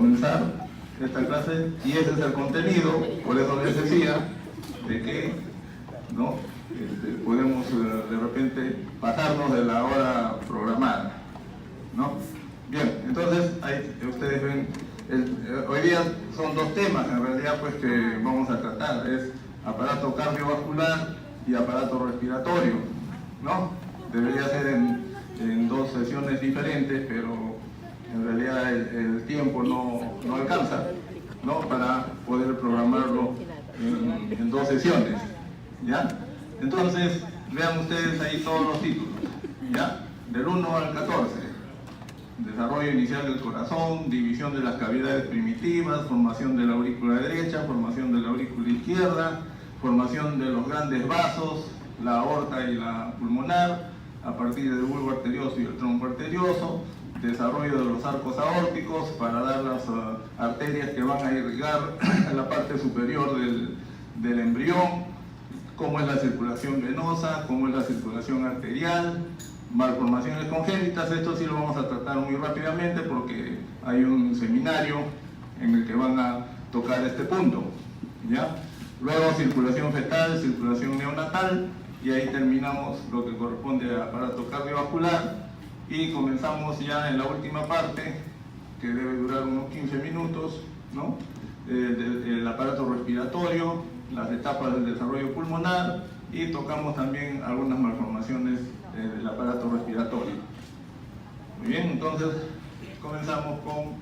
comenzar esta clase, y ese es el contenido. Por eso les decía de que ¿no? Podemos de repente pasarnos de la hora programada, ¿no? Bien, entonces ahí ustedes ven, hoy día son dos temas en realidad pues que vamos a tratar, es aparato cardiovascular y aparato respiratorio, ¿no? Debería ser en dos sesiones diferentes, pero en realidad el tiempo no alcanza, ¿no? Para poder programarlo en dos sesiones, ¿ya? Entonces, vean ustedes ahí todos los títulos, ¿ya? Del 1 al 14. Desarrollo inicial del corazón, división de las cavidades primitivas, formación de la aurícula derecha, formación de la aurícula izquierda, formación de los grandes vasos, la aorta y la pulmonar, a partir del bulbo arterioso y el tronco arterioso, desarrollo de los arcos aórticos para dar las arterias que van a irrigar en la parte superior del embrión, cómo es la circulación venosa, cómo es la circulación arterial, malformaciones congénitas. Esto sí lo vamos a tratar muy rápidamente porque hay un seminario en el que van a tocar este punto, ¿ya? Luego circulación fetal, circulación neonatal, y ahí terminamos lo que corresponde al aparato cardiovascular y comenzamos ya en la última parte, que debe durar unos 15 minutos, ¿no? El aparato respiratorio, las etapas del desarrollo pulmonar, y tocamos también algunas malformaciones del aparato respiratorio. Muy bien, entonces comenzamos con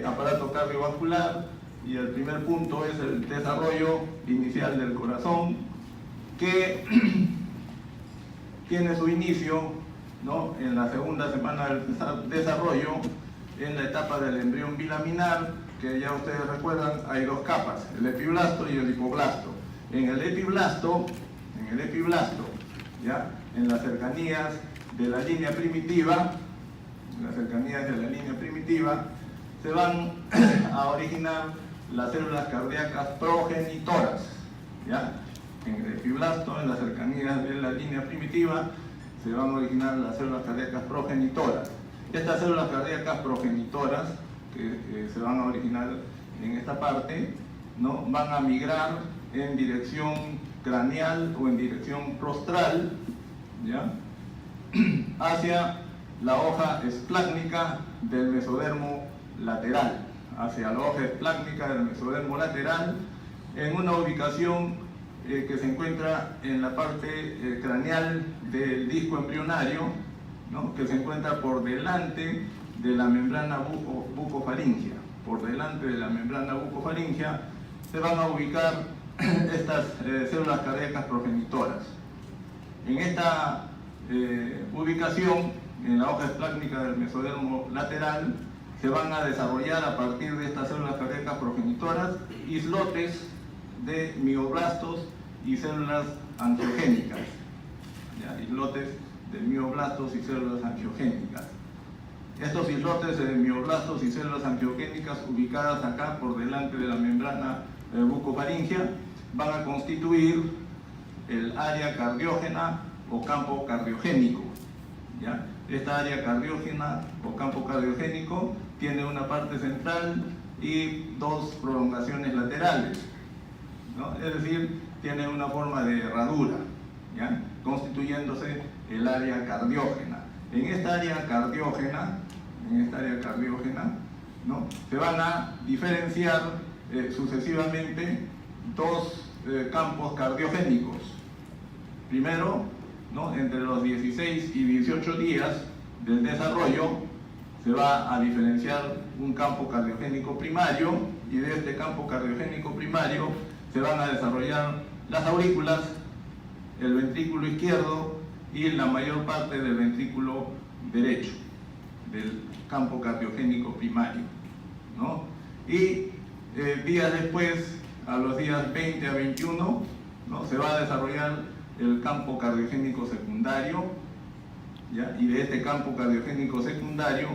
aparato cardiovascular, y el primer punto es el desarrollo inicial del corazón, que tiene su inicio, ¿no?, en la segunda semana del desarrollo, en la etapa del embrión bilaminar, que ya ustedes recuerdan, hay dos capas, el epiblasto y el hipoblasto. En el epiblasto, ¿ya?, en las cercanías de la línea primitiva, se van a originar las células cardíacas progenitoras, ¿ya? En el epiblasto, en las cercanías de la línea primitiva, se van a originar las células cardíacas progenitoras. Estas células cardíacas progenitoras que se van a originar en esta parte, ¿no?, van a migrar en dirección craneal o en dirección rostral, ¿ya?, hacia la hoja esplácnica del mesodermo lateral, en una ubicación que se encuentra en la parte craneal del disco embrionario, ¿no?, que se encuentra por delante de la membrana bucofaringea. Por delante de la membrana bucofaringea se van a ubicar estas células cardíacas progenitoras. En esta ubicación, en la hoja esplácnica del mesodermo lateral, se van a desarrollar a partir de estas células cardíacas progenitoras islotes de mioblastos y células angiogénicas, ¿ya? Islotes de mioblastos y células angiogénicas. Estos islotes de mioblastos y células angiogénicas ubicadas acá por delante de la membrana bucofaringea van a constituir el área cardiógena o campo cardiogénico, ¿ya? Esta área cardiógena o campo cardiogénico tiene una parte central y dos prolongaciones laterales, ¿no? Es decir, tiene una forma de herradura, ¿ya?, constituyéndose el área cardiógena. En esta área cardiógena, ¿no?, se van a diferenciar sucesivamente dos campos cardiogénicos. Primero, ¿no?, entre los 16 y 18 días del desarrollo se va a diferenciar un campo cardiogénico primario, y de este campo cardiogénico primario se van a desarrollar las aurículas, el ventrículo izquierdo y la mayor parte del ventrículo derecho del campo cardiogénico primario, ¿no? Y días después, a los días 20 a 21, ¿no?, se va a desarrollar el campo cardiogénico secundario, ¿ya? Y de este campo cardiogénico secundario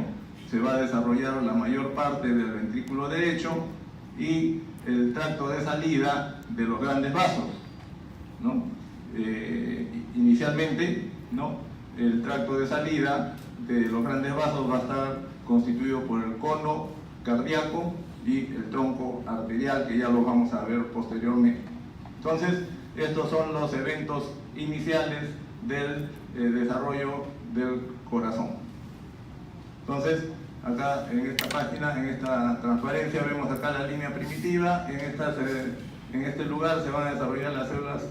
se va a desarrollar la mayor parte del ventrículo derecho y el tracto de salida de los grandes vasos, ¿no? Inicialmente, ¿no?, el tracto de salida de los grandes vasos va a estar constituido por el cono cardíaco y el tronco arterial, que ya lo vamos a ver posteriormente. Entonces, estos son los eventos iniciales del desarrollo del corazón. Entonces, acá en esta página, en esta transparencia, vemos acá la línea primitiva. En este lugar se van a desarrollar las células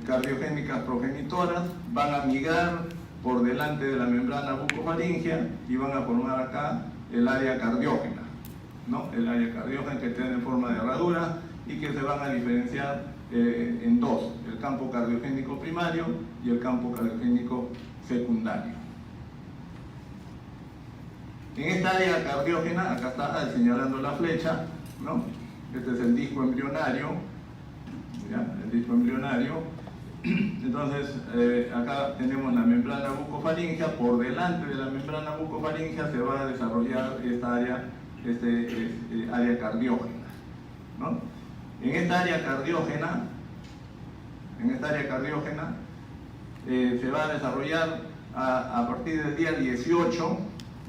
cardiogénicas progenitoras, van a migrar por delante de la membrana bucofaringea y van a formar acá el área cardiógena, ¿no? El área cardiógena, que tiene forma de herradura y que se van a diferenciar en dos: el campo cardiogénico primario y el campo cardiogénico secundario. En esta área cardiógena, acá está señalando la flecha, ¿no? Este es el disco embrionario, ¿ya? El disco embrionario. Entonces, acá tenemos la membrana bucofaringea. Por delante de la membrana bucofaringea se va a desarrollar esta área, área cardiógena, ¿no? En esta área cardiógena se va a desarrollar a partir del día 18,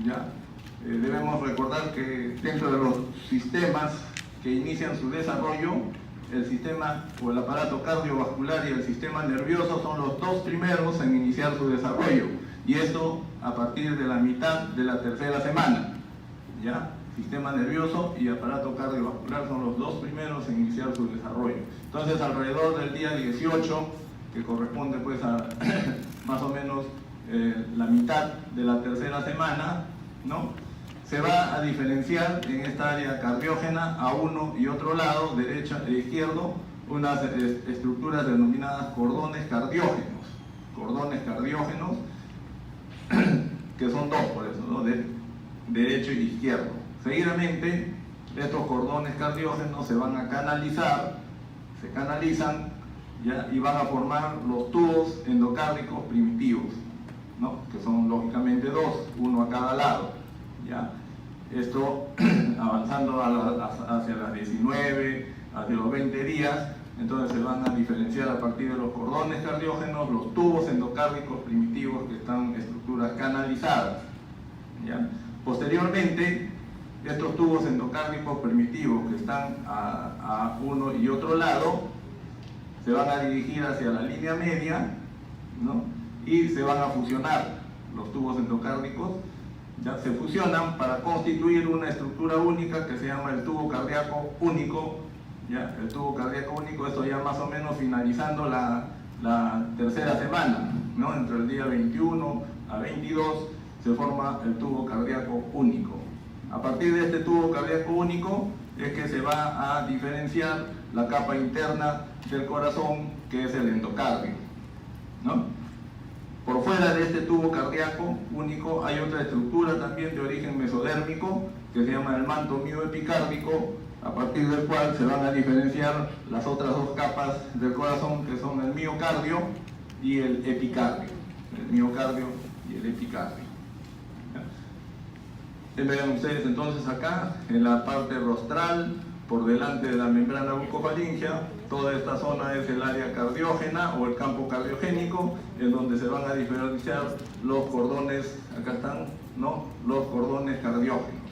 ¿ya? Debemos recordar que dentro de los sistemas que inician su desarrollo, el sistema o el aparato cardiovascular y el sistema nervioso son los dos primeros en iniciar su desarrollo, y esto a partir de la mitad de la tercera semana, ¿ya? Sistema nervioso y aparato cardiovascular son los dos primeros en iniciar su desarrollo. Entonces, alrededor del día 18, que corresponde pues a más o menos la mitad de la tercera semana, ¿no?, se va a diferenciar en esta área cardiógena a uno y otro lado, derecho e izquierdo, unas estructuras denominadas cordones cardiógenos. Cordones cardiógenos, que son dos por eso, ¿no?, de derecho y izquierdo. Seguidamente, estos cordones cardiógenos se van a canalizar, se canalizan, ¿ya?, y van a formar los tubos endocárdicos primitivos, ¿no?, que son lógicamente dos, uno a cada lado, ¿ya? Esto avanzando hacia las 19, hacia los 20 días, entonces se van a diferenciar a partir de los cordones cardiógenos los tubos endocárdicos primitivos, que están estructuras canalizadas, ¿ya? Posteriormente, estos tubos endocárdicos primitivos que están a uno y otro lado se van a dirigir hacia la línea media, ¿no?, y se van a fusionar. Los tubos endocárdicos ya se fusionan para constituir una estructura única que se llama el tubo cardíaco único, ¿ya? El tubo cardíaco único, esto ya más o menos finalizando la tercera semana, ¿no?, entre el día 21 a 22 se forma el tubo cardíaco único. A partir de este tubo cardíaco único es que se va a diferenciar la capa interna del corazón, que es el endocardio, ¿no? Por fuera de este tubo cardíaco único hay otra estructura también de origen mesodérmico, que se llama el manto mioepicárdico, a partir del cual se van a diferenciar las otras dos capas del corazón, que son el miocardio y el epicardio. El miocardio y el epicardio. Vean ustedes entonces acá, en la parte rostral, por delante de la membrana bucofaringea, toda esta zona es el área cardiógena o el campo cardiogénico, en donde se van a diferenciar los cordones, acá están, ¿no?, los cordones cardiógenos,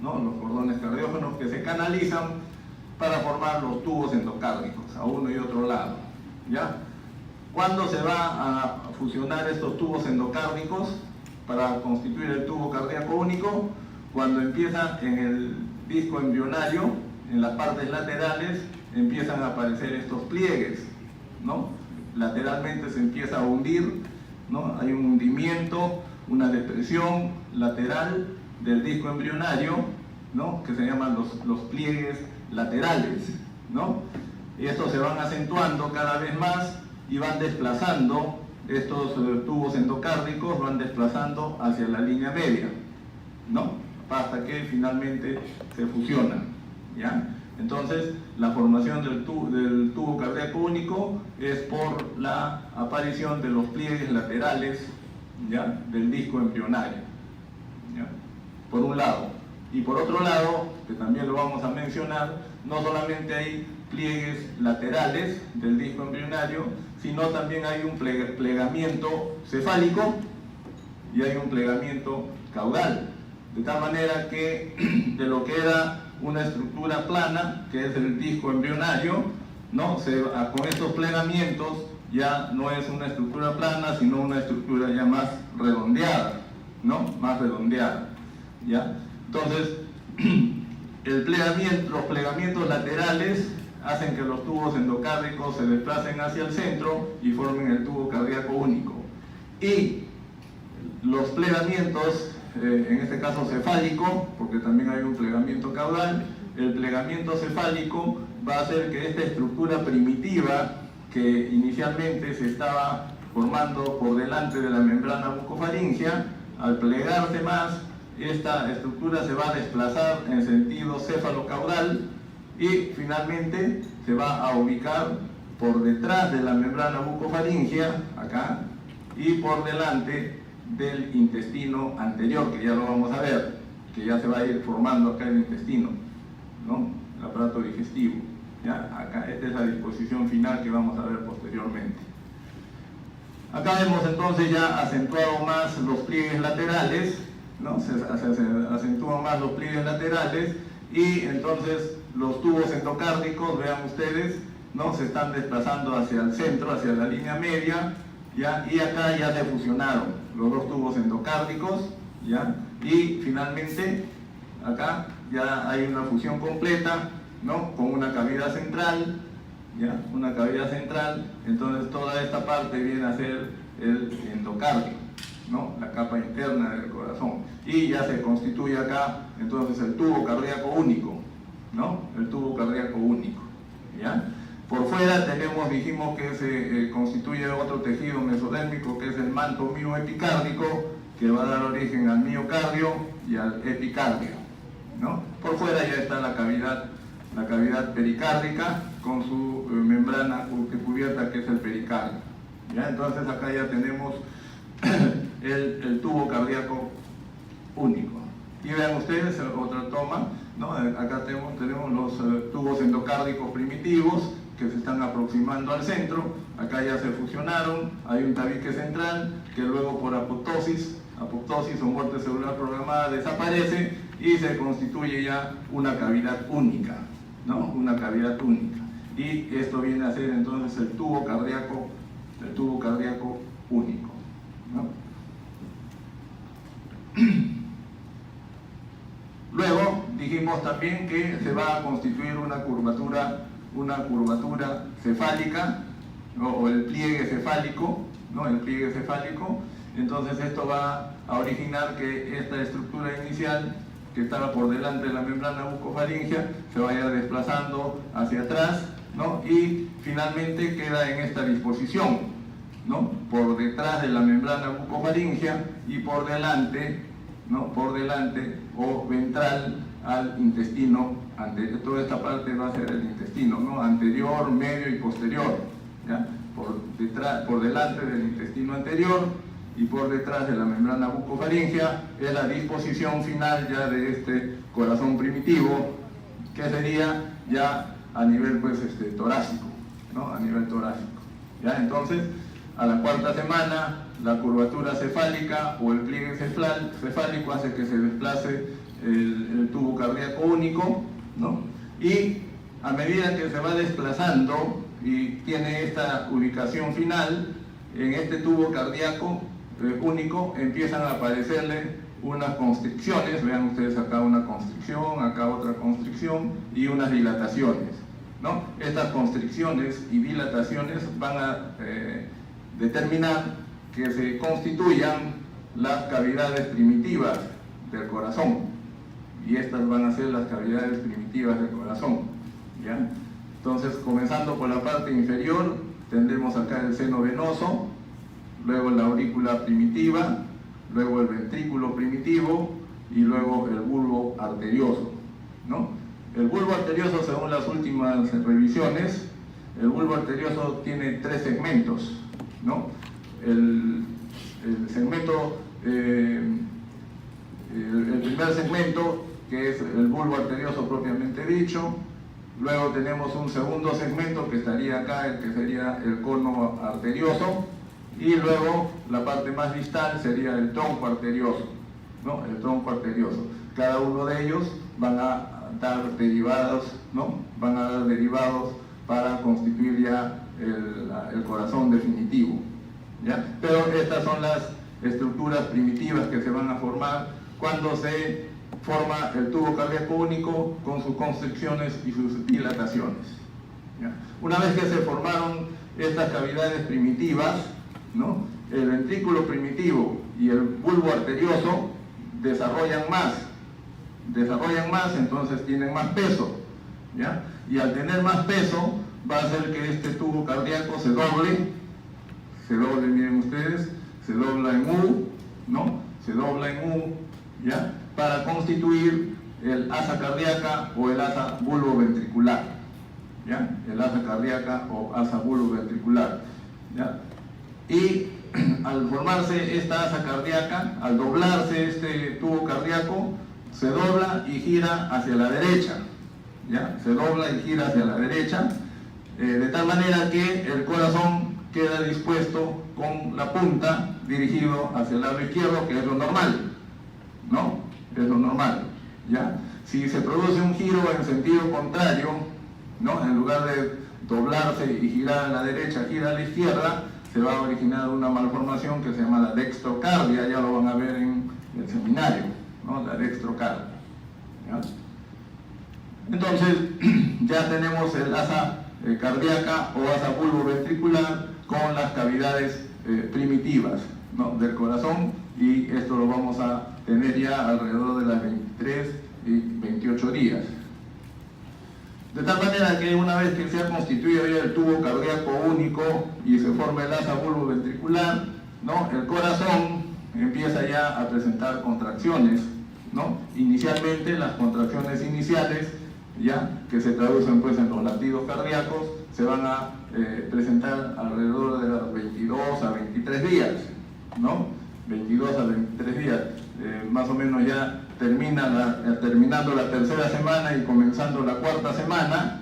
¿no?, los cordones cardiógenos que se canalizan para formar los tubos endocárdicos a uno y otro lado, ¿ya? ¿Cuándo se va a fusionar estos tubos endocárdicos para constituir el tubo cardíaco único? Cuando empieza en el disco embrionario, en las partes laterales, empiezan a aparecer estos pliegues, ¿no? Lateralmente se empieza a hundir, ¿no? Hay un hundimiento, una depresión lateral del disco embrionario, ¿no?, que se llaman los pliegues laterales, ¿no? Y estos se van acentuando cada vez más y van desplazando estos tubos endocárdicos, van desplazando hacia la línea media, ¿no?, hasta que finalmente se fusionan, ¿ya? Entonces, la formación del tubo cardíaco único es por la aparición de los pliegues laterales, ¿ya?, del disco embrionario, ¿ya?, por un lado. Y por otro lado, que también lo vamos a mencionar, no solamente hay pliegues laterales del disco embrionario, sino también hay un plegamiento cefálico y hay un plegamiento caudal, De tal manera que de lo que era una estructura plana, que es el disco embrionario, ¿no? Con estos plegamientos ya no es una estructura plana, sino una estructura ya más redondeada, ¿no? Más redondeada, ¿ya? Entonces, los plegamientos laterales hacen que los tubos endocárdicos se desplacen hacia el centro y formen el tubo cardíaco único. Y los plegamientos, en este caso cefálico, porque también hay un plegamiento caudal, el plegamiento cefálico va a hacer que esta estructura primitiva que inicialmente se estaba formando por delante de la membrana bucofaríngea, al plegarse más, esta estructura se va a desplazar en sentido céfalo-caudal y finalmente se va a ubicar por detrás de la membrana bucofaríngea, acá, y por delante del intestino anterior, que ya lo vamos a ver, que ya se va a ir formando acá el intestino, ¿no? El aparato digestivo. ¿Ya? Acá, esta es la disposición final que vamos a ver posteriormente. Acá vemos entonces ya acentuado más los pliegues laterales, ¿no? Se acentúan más los pliegues laterales y entonces los tubos endocárdicos, vean ustedes, ¿no? Se están desplazando hacia el centro, hacia la línea media, ¿ya? Y acá ya se fusionaron los dos tubos endocárdicos, ¿ya? Y finalmente acá ya hay una fusión completa, ¿no? Con una cavidad central, ¿ya? Una cavidad central, entonces toda esta parte viene a ser el endocardio, ¿no? La capa interna del corazón, y ya se constituye acá entonces el tubo cardíaco único, ¿no? El tubo cardíaco único, ¿ya? Por fuera dijimos que se constituye otro tejido mesodérmico que es el manto mioepicárdico, que va a dar origen al miocardio y al epicardio, ¿no? Por fuera ya está la cavidad pericárdica con su membrana cubierta, que es el pericardio, ¿ya? Entonces acá ya tenemos el tubo cardíaco único. Y vean ustedes otra toma, ¿no? Acá tenemos los tubos endocárdicos primitivos que se están aproximando al centro. Acá ya se fusionaron, hay un tabique central que luego por apoptosis o muerte celular programada desaparece y se constituye ya una cavidad única, ¿no? Una cavidad única. Y esto viene a ser entonces el tubo cardíaco único, ¿no? Luego dijimos también que se va a constituir una curvatura cefálica, ¿no? O el pliegue cefálico, ¿no? El pliegue cefálico. Entonces esto va a originar que esta estructura inicial que estaba por delante de la membrana bucofaríngea se vaya desplazando hacia atrás, ¿no? Y finalmente queda en esta disposición, ¿no? Por detrás de la membrana bucofaríngea y por delante, ¿no? Por delante o ventral al intestino anterior. Toda esta parte va a ser el intestino, ¿no? Anterior, medio y posterior, ¿ya? Por delante del intestino anterior y por detrás de la membrana bucofaríngea es la disposición final ya de este corazón primitivo, que sería ya a nivel torácico, ¿no? A nivel torácico, ¿ya? Entonces, a la cuarta semana, la curvatura cefálica o el pliegue cefálico hace que se desplace el tubo cardíaco único, ¿no? Y a medida que se va desplazando y tiene esta ubicación final, en este tubo cardíaco único empiezan a aparecerle unas constricciones. Vean ustedes acá una constricción, acá otra constricción y unas dilataciones, ¿no? Estas constricciones y dilataciones van a determinar que se constituyan las cavidades primitivas del corazón, y estas van a ser las cavidades primitivas del corazón, ¿ya? Entonces, comenzando por la parte inferior, tendremos acá el seno venoso, luego la aurícula primitiva, luego el ventrículo primitivo y luego el bulbo arterioso, ¿no? El bulbo arterioso, según las últimas revisiones, el bulbo arterioso tiene 3 segmentos, ¿no? El segmento, el primer segmento, que es el bulbo arterioso propiamente dicho. Luego tenemos un segundo segmento que estaría acá, el que sería el cono arterioso, y luego la parte más distal sería el tronco arterioso, ¿no? El tronco arterioso. Cada uno de ellos van a dar derivados, ¿no? Van a dar derivados para constituir ya el corazón definitivo, ¿ya? Pero estas son las estructuras primitivas que se van a formar cuando se forma el tubo cardíaco único con sus constricciones y sus dilataciones, ¿ya? Una vez que se formaron estas cavidades primitivas, ¿no? El ventrículo primitivo y el bulbo arterioso desarrollan más, entonces tienen más peso, ¿ya? Y al tener más peso va a hacer que este tubo cardíaco se doble, miren ustedes, se dobla en U, ¿no? Se dobla en U, ¿ya? Para constituir el asa cardíaca o el asa bulboventricular, ¿ya? El asa cardíaca o asa bulboventricular, ¿ya? Y al formarse esta asa cardíaca, al doblarse este tubo cardíaco, se dobla y gira hacia la derecha, ¿ya? Se dobla y gira hacia la derecha, de tal manera que el corazón queda dispuesto con la punta dirigido hacia el lado izquierdo, que es lo normal, ¿no? Es lo normal, ¿ya? Si se produce un giro en sentido contrario, ¿no? En lugar de doblarse y girar a la derecha, gira a la izquierda, se va a originar una malformación que se llama la dextrocardia, ya lo van a ver en el seminario, ¿no? La dextrocardia, ¿ya? Entonces, ya tenemos el asa cardíaca o asa bulboventricular con las cavidades primitivas, ¿no? Del corazón, y esto lo vamos a tener ya alrededor de las 23 y 28 días. De tal manera que una vez que se ha constituido ya el tubo cardíaco único y se forma el asa bulboventricular, ¿no? El corazón empieza ya a presentar contracciones, ¿no? Inicialmente las contracciones iniciales, ya que se traducen pues en los latidos cardíacos, se van a presentar alrededor de los 22 a 23 días, ¿no? 22 a 23 días, más o menos ya terminando la tercera semana y comenzando la cuarta semana,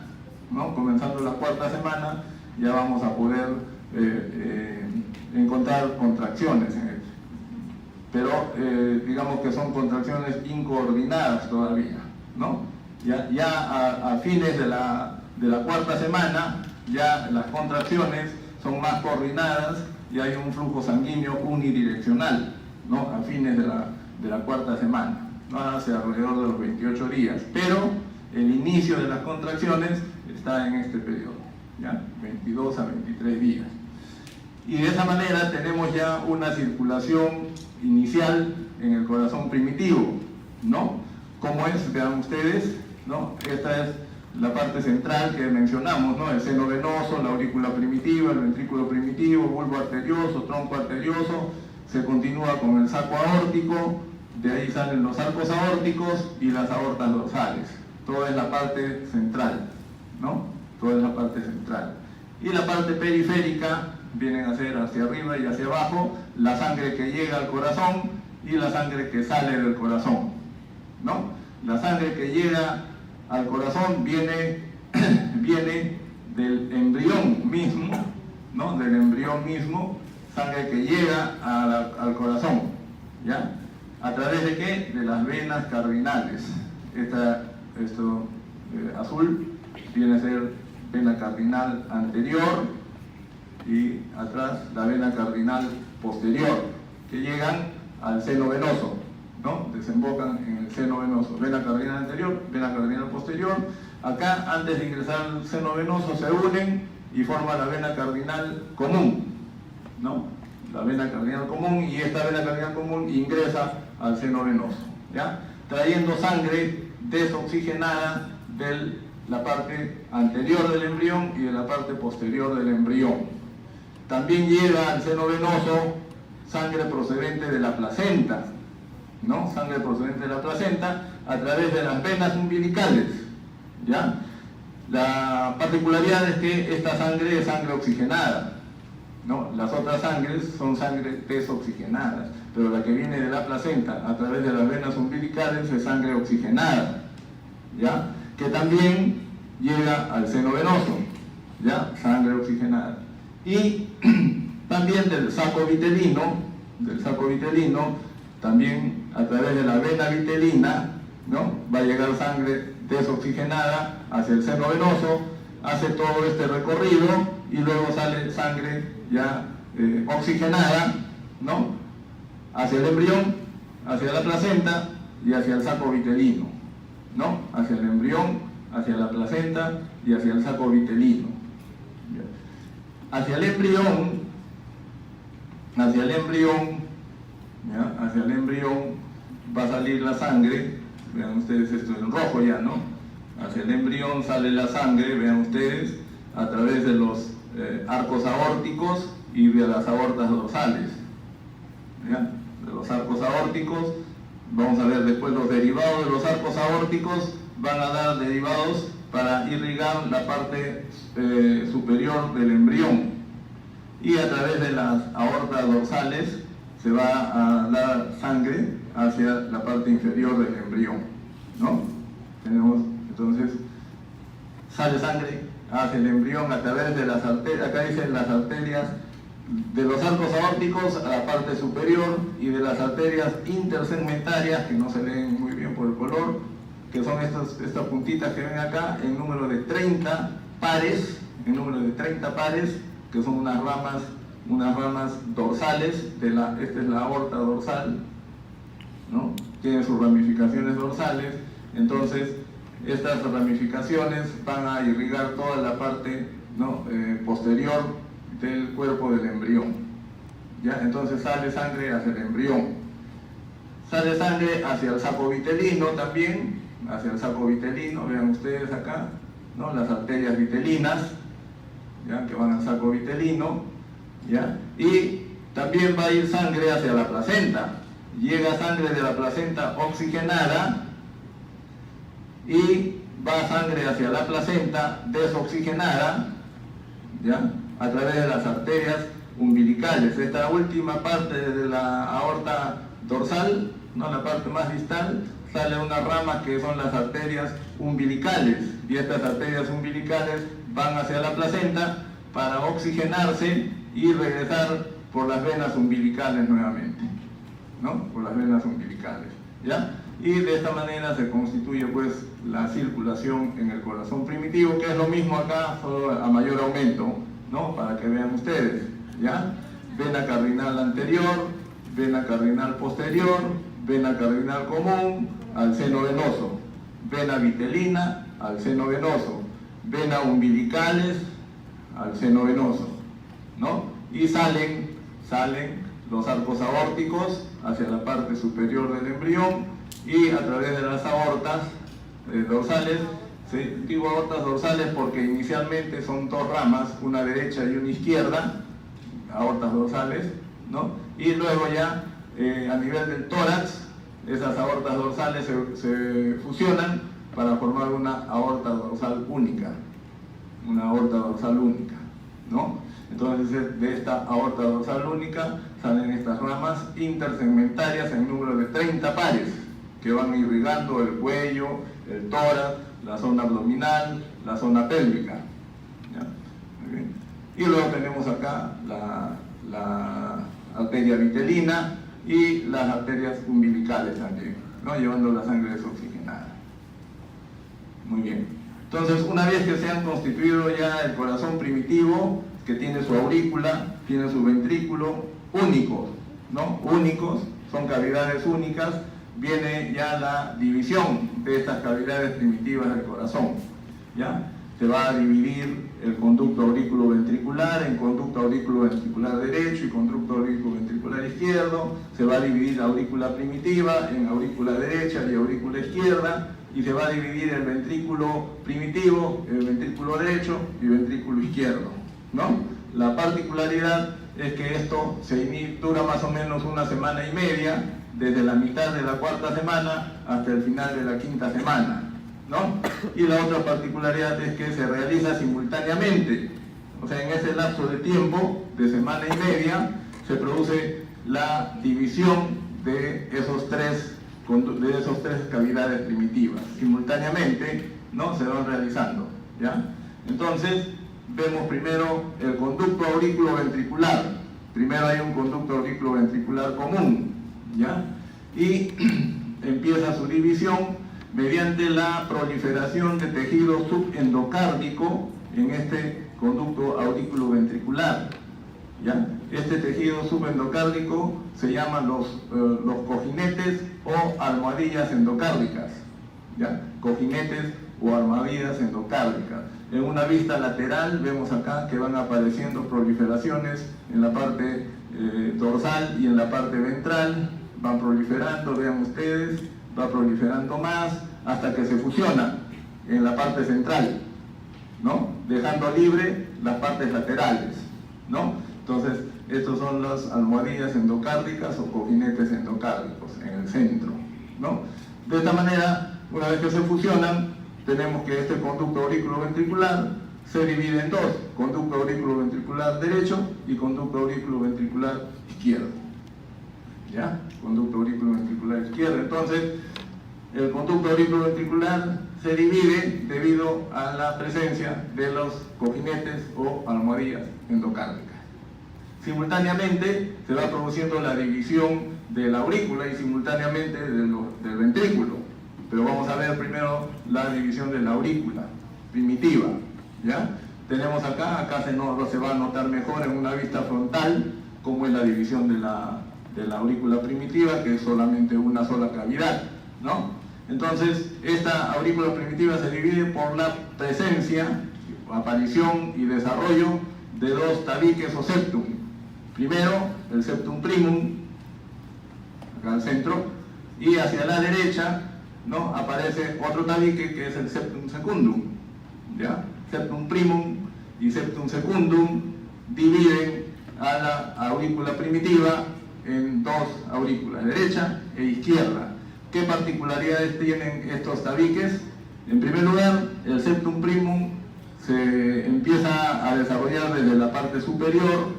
¿no? Comenzando la cuarta semana ya vamos a poder encontrar contracciones en él. Pero digamos que son contracciones incoordinadas todavía, ¿no? Ya a fines de la cuarta semana ya las contracciones son más coordinadas y hay un flujo sanguíneo unidireccional, ¿no? A fines de la cuarta semana, ¿no? Hacia alrededor de los 28 días, pero el inicio de las contracciones está en este periodo, ¿ya? 22 a 23 días. Y de esa manera tenemos ya una circulación inicial en el corazón primitivo, ¿no? ¿Cómo es? Vean ustedes, ¿no? Esta es la parte central que mencionamos, ¿no? El seno venoso, la aurícula primitiva, el ventrículo primitivo, bulbo arterioso, tronco arterioso, se continúa con el saco aórtico, de ahí salen los arcos aórticos y las aortas dorsales. Toda es la parte central, ¿no? Toda es la parte central. Y la parte periférica vienen a ser hacia arriba y hacia abajo la sangre que llega al corazón y la sangre que sale del corazón, ¿no? La sangre que llega al corazón viene del embrión mismo, ¿no? Del embrión mismo, sangre que llega al corazón, ¿ya? ¿A través de qué? De las venas cardinales. Esto azul viene a ser vena cardinal anterior y atrás la vena cardinal posterior, que llegan al seno venoso, ¿no? Desembocan en el seno venoso. Vena cardinal anterior, vena cardinal posterior. Acá, antes de ingresar al seno venoso, se unen y forman la vena cardinal común, ¿no? La vena cardinal común, y esta vena cardinal común ingresa al seno venoso, ¿ya? Trayendo sangre desoxigenada de la parte anterior del embrión y de la parte posterior del embrión. También llega al seno venoso sangre procedente de la placenta, ¿no? Sangre procedente de la placenta a través de las venas umbilicales, ¿ya? La particularidad es que esta sangre es sangre oxigenada, ¿no? Las otras sangres son sangre desoxigenadas, pero la que viene de la placenta a través de las venas umbilicales es sangre oxigenada, ¿ya? Que también llega al seno venoso, ¿ya? Sangre oxigenada. Y también del saco vitelino también a través de la vena vitelina, ¿no? Va a llegar sangre desoxigenada hacia el seno venoso, hace todo este recorrido y luego sale sangre ya oxigenada, ¿no? Hacia el embrión, hacia la placenta y hacia el saco vitelino, ¿no? Hacia el embrión, hacia la placenta y hacia el saco vitelino. Hacia el embrión, ¿ya? Hacia el embrión va a salir la sangre. Vean ustedes esto en rojo ya, ¿no? Hacia el embrión sale la sangre, vean ustedes, a través de los arcos aórticos y de las aortas dorsales. ¿Ya? De los arcos aórticos, vamos a ver después los derivados de los arcos aórticos, van a dar derivados para irrigar la parte superior del embrión. Y a través de las aortas dorsales se va a dar sangre hacia la parte inferior del embrión, ¿no? Tenemos, entonces, sale sangre hacia el embrión a través de las arterias, acá dicen las arterias de los arcos aórticos a la parte superior y de las arterias intersegmentarias, que no se leen muy bien por el color, que son estas puntitas que ven acá, en número de 30 pares, que son unas ramas dorsales, esta es la aorta dorsal, ¿no? Tiene sus ramificaciones dorsales, entonces estas ramificaciones van a irrigar toda la parte, ¿no? Posterior del cuerpo del embrión. ¿Ya? Entonces sale sangre hacia el embrión, sale sangre hacia el saco vitelino también, vean ustedes acá, ¿no? Las arterias vitelinas, ¿ya? Que van al saco vitelino, ¿ya? Y también va a ir sangre hacia la placenta. Llega sangre de la placenta oxigenada y va sangre hacia la placenta desoxigenada, ¿ya? A través de las arterias umbilicales. Esta última parte de la aorta dorsal, ¿no? La parte más distal, sale una rama que son las arterias umbilicales, y estas arterias umbilicales van hacia la placenta para oxigenarse y regresar por las venas umbilicales nuevamente, ¿no? Por las venas umbilicales, ¿ya? Y de esta manera se constituye pues la circulación en el corazón primitivo, que es lo mismo acá, solo a mayor aumento, ¿no? Para que vean ustedes, ¿ya? Vena cardinal anterior, vena cardinal posterior, vena cardinal común al seno venoso, vena vitelina al seno venoso, vena umbilicales al seno venoso, ¿no? Y salen los arcos aórticos hacia la parte superior del embrión, y a través de las aortas dorsales. Digo aortas dorsales porque inicialmente son dos ramas, una derecha y una izquierda, aortas dorsales, ¿no? Y luego ya a nivel del tórax, esas aortas dorsales se fusionan para formar una aorta dorsal única, ¿no? Entonces de esta aorta dorsal única salen estas ramas intersegmentarias en número de 30 pares, que van irrigando el cuello, el tórax, la zona abdominal, la zona pélvica. ¿Ya? Muy bien. Y luego tenemos acá la arteria vitelina y las arterias umbilicales también, ¿no? Llevando la sangre desoxigenada. Muy bien. Entonces, una vez que se han constituido ya el corazón primitivo, que tiene su aurícula, tiene su ventrículo, únicos, ¿no? Únicos, son cavidades únicas, viene ya la división de estas cavidades primitivas del corazón, ¿ya? Se va a dividir el conducto aurículo-ventricular en conducto aurículo-ventricular derecho y conducto aurículo-ventricular izquierdo, se va a dividir la aurícula primitiva en aurícula derecha y aurícula izquierda, y se va a dividir el ventrículo primitivo, el ventrículo derecho y ventrículo izquierdo, ¿no? La particularidad es que esto dura más o menos una semana y media, desde la mitad de la cuarta semana hasta el final de la quinta semana, ¿no? Y la otra particularidad es que se realiza simultáneamente, o sea, en ese lapso de tiempo, de semana y media, se produce la división de esos tres cavidades primitivas. Simultáneamente, ¿no? Se van realizando, ¿ya? Entonces, vemos primero el conducto aurículo-ventricular. Primero hay un conducto aurículo-ventricular común, ¿ya? y empieza su división mediante la proliferación de tejido subendocárdico en este conducto aurículo-ventricular. ¿Ya? Este tejido subendocárdico se llaman los cojinetes o almohadillas endocárdicas. ¿Ya? Cojinetes o almohadillas endocárdicas. En una vista lateral vemos acá que van apareciendo proliferaciones en la parte dorsal y en la parte ventral. Van proliferando, vean ustedes, va proliferando más hasta que se fusiona en la parte central, ¿no? Dejando libre las partes laterales, ¿no? Entonces, estos son las almohadillas endocárdicas o cojinetes endocárdicos en el centro, ¿no? De esta manera, una vez que se fusionan, tenemos que este conducto auriculoventricular se divide en dos: conducto auriculoventricular derecho y conducto auriculoventricular izquierdo. ¿Ya? Conducto auriculoventricular izquierdo. Entonces, el conducto auriculoventricular se divide debido a la presencia de los cojinetes o almohadillas endocárdicas. Simultáneamente se va produciendo la división de la aurícula y simultáneamente del ventrículo. Pero vamos a ver primero la división de la aurícula primitiva. ¿Ya? Tenemos acá se va a notar mejor en una vista frontal cómo es la división de la aurícula primitiva, que es solamente una sola cavidad, ¿no? Entonces, esta aurícula primitiva se divide por la presencia, aparición y desarrollo de dos tabiques o septum. Primero, el septum primum, acá al centro, y hacia la derecha, ¿no?, aparece otro tabique que es el septum secundum. ¿Ya? Septum primum y septum secundum dividen a la aurícula primitiva en dos aurículas, derecha e izquierda. ¿Qué particularidades tienen estos tabiques? En primer lugar, el septum primum se empieza a desarrollar desde la parte superior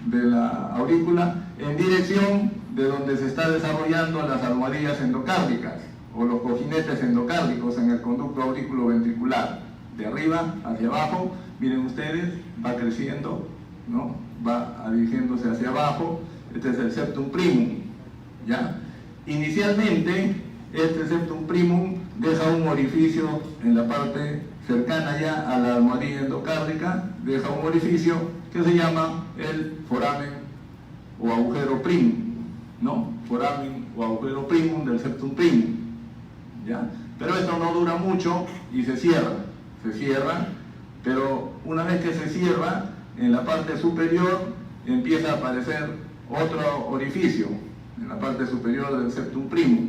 de la aurícula en dirección de donde se está desarrollando las almohadillas endocárdicas o los cojinetes endocárdicos en el conducto auriculoventricular. De arriba hacia abajo, miren ustedes, va creciendo, ¿no? Va dirigiéndose hacia abajo. Este es el septum primum, ¿ya? Inicialmente, este septum primum deja un orificio en la parte cercana ya a la almohadilla endocárdica, deja un orificio que se llama el foramen o agujero primum, ¿no? Foramen o agujero primum del septum primum, ¿ya? Pero esto no dura mucho y se cierra, pero una vez que se cierra, en la parte superior empieza a aparecer otro orificio, en la parte superior del septum primum,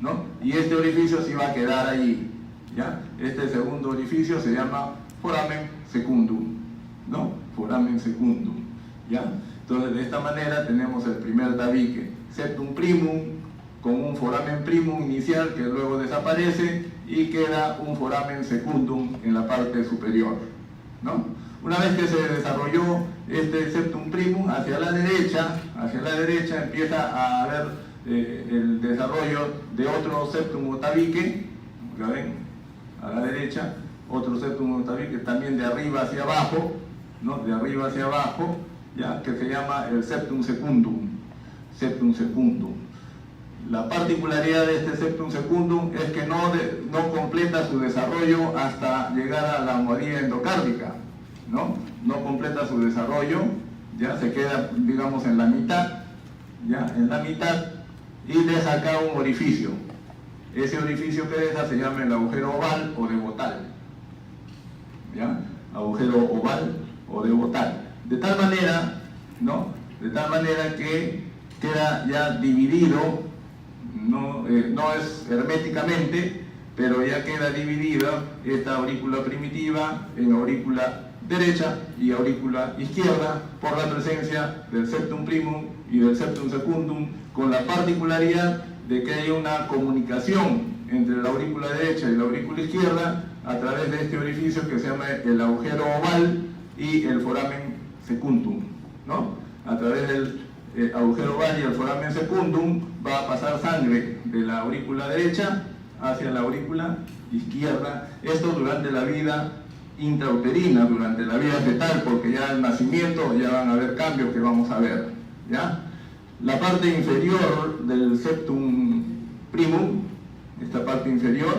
¿no? Y este orificio sí va a quedar allí, ¿ya? Este segundo orificio se llama foramen secundum, ¿no? Foramen secundum, ¿ya? Entonces, de esta manera tenemos el primer tabique, septum primum, con un foramen primum inicial que luego desaparece y queda un foramen secundum en la parte superior, ¿no? Una vez que se desarrolló este septum primum, hacia la derecha empieza a haber el desarrollo de otro septum o tabique, ¿ya ven? A la derecha, otro septum o tabique también de arriba hacia abajo, ¿no? De arriba hacia abajo, ¿ya? Que se llama el septum secundum. Septum secundum. La particularidad de este septum secundum es que no completa su desarrollo hasta llegar a la almohadilla endocárdica, ¿no? No completa su desarrollo, ya se queda, digamos, en la mitad, y deja acá un orificio. Ese orificio que deja se llama el agujero oval o devotal, ¿ya? Agujero oval o devotal. De tal manera, ¿no? De tal manera que queda ya dividido, no es herméticamente, pero ya queda dividida esta aurícula primitiva en aurícula derecha y aurícula izquierda por la presencia del septum primum y del septum secundum, con la particularidad de que hay una comunicación entre la aurícula derecha y la aurícula izquierda a través de este orificio que se llama el agujero oval y el foramen secundum, ¿no? A través del agujero oval y el foramen secundum va a pasar sangre de la aurícula derecha hacia la aurícula izquierda. Esto durante la vida intrauterina, durante la vida fetal, porque ya al nacimiento ya van a haber cambios que vamos a ver, ¿ya? La parte inferior del septum primum, esta parte inferior,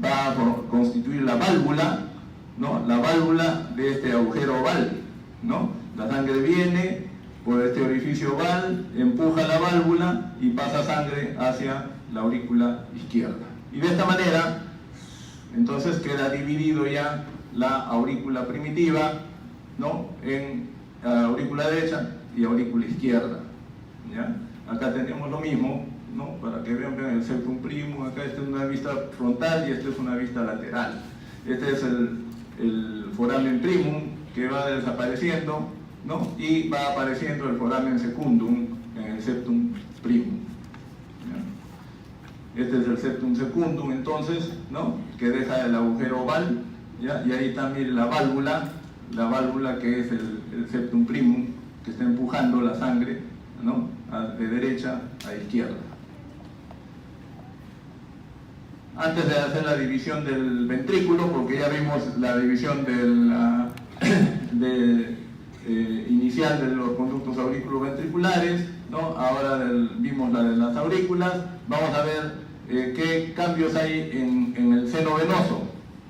va a constituir la válvula, ¿no? La válvula de este agujero oval, ¿no? La sangre viene por este orificio oval, empuja la válvula y pasa sangre hacia la aurícula izquierda. Y de esta manera, entonces queda dividido ya la aurícula primitiva, ¿no? En aurícula derecha y aurícula izquierda, ¿ya? Acá tenemos lo mismo, ¿no? Para que vean el septum primum. Acá esta es una vista frontal y esta es una vista lateral. Este es el foramen primum, que va desapareciendo, ¿no? Y va apareciendo el foramen secundum en el septum primum, ¿ya? Este es el septum secundum, entonces, ¿no? Que deja el agujero oval, ¿ya? Y ahí también la válvula que es el septum primum, que está empujando la sangre, ¿no? De derecha a izquierda. Antes de hacer la división del ventrículo, porque ya vimos la división inicial de los conductos auriculoventriculares, ¿no? Ahora vimos la de las aurículas. Vamos a ver qué cambios hay en el seno venoso,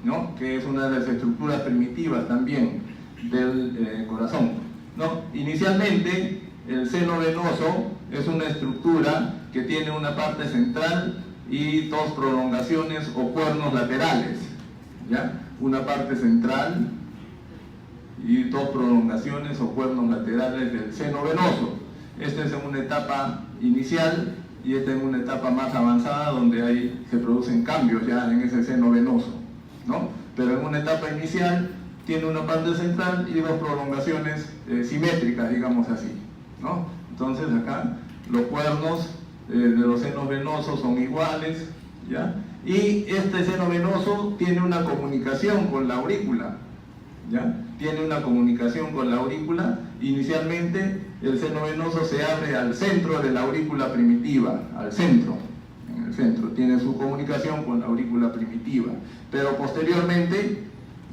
¿no? Que es una de las estructuras primitivas también del corazón, ¿no? Inicialmente, el seno venoso es una estructura que tiene una parte central y dos prolongaciones o cuernos laterales, ¿ya? Una parte central y dos prolongaciones o cuernos laterales del seno venoso. Esta es en una etapa inicial y esta en una etapa más avanzada, donde se producen cambios ya en ese seno venoso, ¿no? Pero en una etapa inicial tiene una parte central y dos prolongaciones simétricas, digamos así, ¿no? Entonces acá los cuernos de los senos venosos son iguales, ¿ya? Y este seno venoso tiene una comunicación con la aurícula, ¿ya? Tiene una comunicación con la aurícula. Inicialmente el seno venoso se abre al centro de la aurícula primitiva, al centro, en el centro, tiene su comunicación con la aurícula primitiva. Pero posteriormente,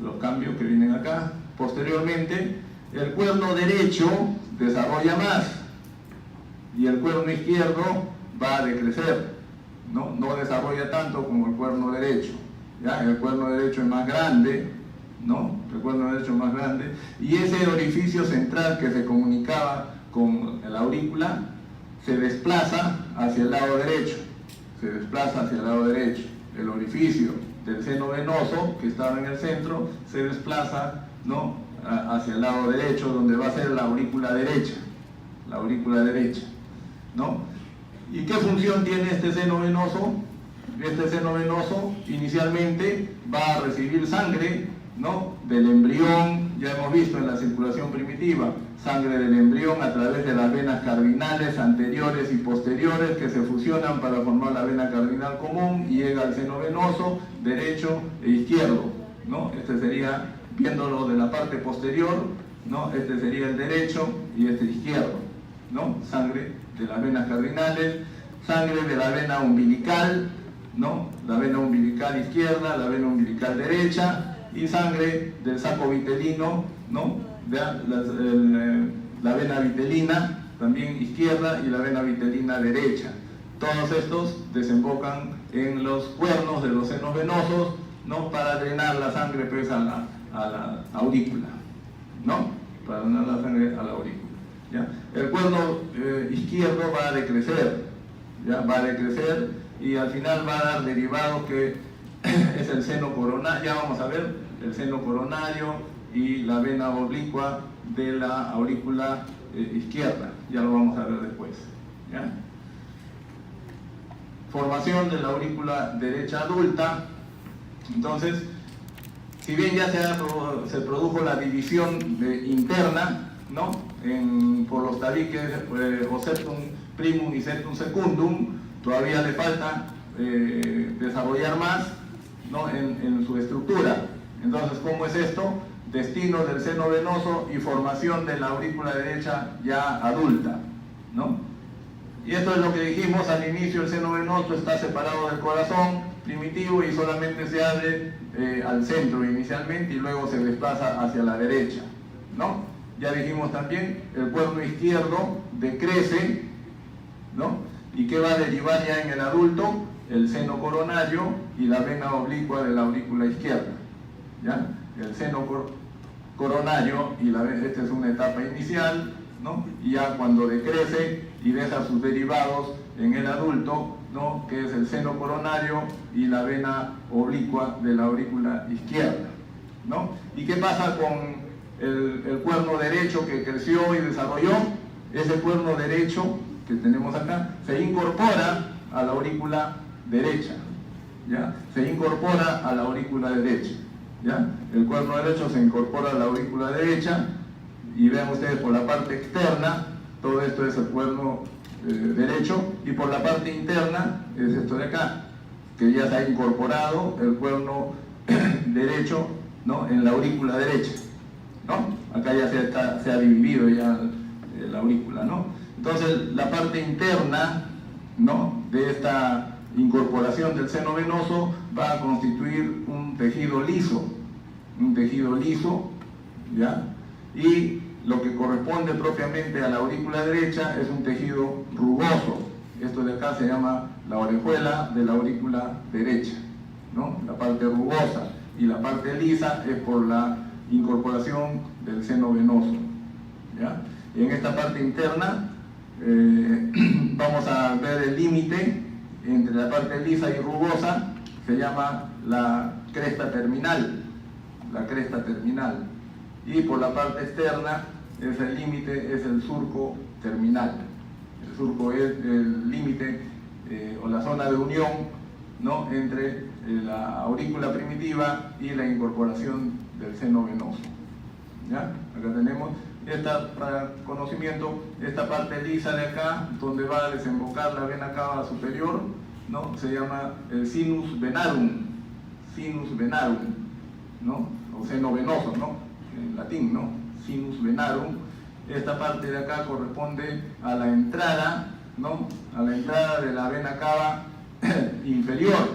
los cambios que vienen acá, posteriormente el cuerno derecho desarrolla más y el cuerno izquierdo va a decrecer, no desarrolla tanto como el cuerno derecho, ¿ya? El cuerno derecho es más grande, ¿no? El cuerno derecho es más grande, y ese orificio central que se comunicaba con la aurícula se desplaza hacia el lado derecho, el orificio del seno venoso que estaba en el centro se desplaza, ¿no? Hacia el lado derecho, donde va a ser la aurícula derecha, ¿no? ¿Y qué función tiene este seno venoso? Este seno venoso inicialmente va a recibir sangre, ¿no? Del embrión. Ya hemos visto en la circulación primitiva, sangre del embrión a través de las venas cardinales anteriores y posteriores, que se fusionan para formar la vena cardinal común y llega al seno venoso derecho e izquierdo, ¿no? Este sería, viéndolo de la parte posterior, ¿no? Este sería el derecho y este izquierdo, ¿no? Sangre de las venas cardinales, sangre de la vena umbilical, ¿no? La vena umbilical izquierda, la vena umbilical derecha, y sangre del saco vitelino, ¿no? La vena vitelina también izquierda y la vena vitelina derecha. Todos estos desembocan en los cuernos de los senos venosos, ¿no? Para drenar la sangre, pues, a la aurícula, ¿no? Para drenar la sangre a la aurícula, ¿ya? El cuerno izquierdo va a decrecer, ¿ya? Va a decrecer y al final va a dar derivado que es el seno coronario. Ya vamos a ver el seno coronario y la vena oblicua de la aurícula izquierda. Ya lo vamos a ver después, ¿ya? Formación de la aurícula derecha adulta. Entonces, si bien ya se produjo la división interna, ¿no? Por los tabiques o septum primum y septum secundum, todavía le falta desarrollar más, ¿no? en su estructura. Entonces, ¿cómo es esto? Destino del seno venoso y formación de la aurícula derecha ya adulta, ¿no? Y esto es lo que dijimos al inicio: el seno venoso está separado del corazón primitivo y solamente se abre al centro inicialmente y luego se desplaza hacia la derecha, ¿no? Ya dijimos también, el cuerno izquierdo decrece, ¿no? ¿Y qué va a derivar ya en el adulto? el seno coronario y la vena oblicua de la aurícula izquierda, ¿ya? El seno coronario y esta es una etapa inicial, ¿no? Y ya cuando decrece y deja sus derivados en el adulto, ¿no? Que es el seno coronario y la vena oblicua de la aurícula izquierda, ¿no? ¿Y qué pasa con el cuerno derecho que creció y desarrolló? Ese cuerno derecho que tenemos acá se incorpora a la aurícula derecha, ¿ya? Se incorpora a la aurícula derecha, ¿ya? El cuerno derecho se incorpora a la aurícula derecha y vean ustedes por la parte externa, todo esto es el cuerno derecho, y por la parte interna es esto de acá, que ya se ha incorporado el cuerno derecho, ¿no? En la aurícula derecha, ¿no? Acá ya se ha dividido ya la aurícula, ¿no? Entonces la parte interna, ¿no? De esta incorporación del seno venoso va a constituir un tejido liso, ¿ya? Y lo que corresponde propiamente a la aurícula derecha es un tejido rugoso. Esto de acá se llama la orejuela de la aurícula derecha, ¿no? La parte rugosa, y la parte lisa es por la incorporación del seno venoso, ¿ya? Y en esta parte interna vamos a ver el límite entre la parte lisa y rugosa, se llama la cresta terminal, y por la parte externa es el límite, es el surco terminal. El surco es el límite o la zona de unión, ¿no? Entre la aurícula primitiva y la incorporación del seno venoso, ¿ya? Acá tenemos para conocimiento, esta parte lisa de acá, donde va a desembocar la vena cava superior, ¿no? Se llama el sinus venarum, ¿no? O seno venoso, ¿no? En latín, ¿no? Sinus venarum. Esta parte de acá corresponde a la entrada, ¿no? A la entrada de la vena cava inferior,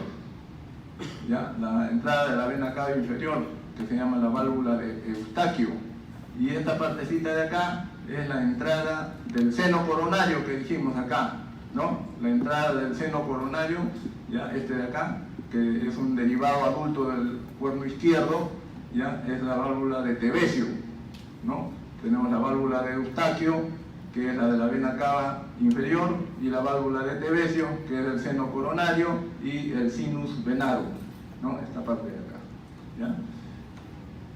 ¿ya? La entrada de la vena cava inferior, que se llama la válvula de Eustaquio. Y esta partecita de acá es la entrada del seno coronario que dijimos acá, ¿no? La entrada del seno coronario, ya este de acá, que es un derivado adulto del cuerno izquierdo, ya es la válvula de Tevesio, ¿no? Tenemos la válvula de Eustaquio, que es la de la vena cava inferior, y la válvula de Tevesio, que es el seno coronario, y el sinus venarum, ¿no? Esta parte de acá, ¿ya?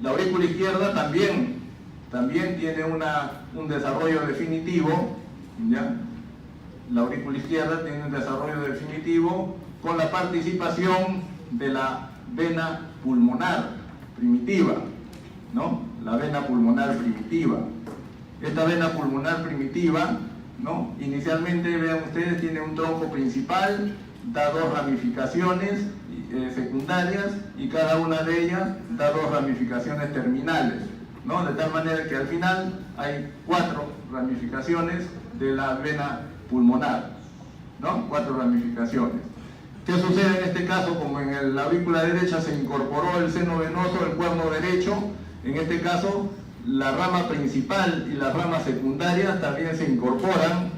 La aurícula izquierda también tiene un desarrollo definitivo, ¿ya? La aurícula izquierda tiene un desarrollo definitivo con la participación de la vena pulmonar primitiva, ¿no? La vena pulmonar primitiva. Esta vena pulmonar primitiva, ¿no? Inicialmente, vean ustedes, tiene un tronco principal, da dos ramificaciones secundarias, y cada una de ellas da dos ramificaciones terminales, ¿no? De tal manera que al final hay 4 ramificaciones de la vena pulmonar, ¿no? 4 ramificaciones. ¿Qué sucede en este caso? Como en la aurícula derecha se incorporó el seno venoso, el cuerno derecho, en este caso la rama principal y las ramas secundarias también se incorporan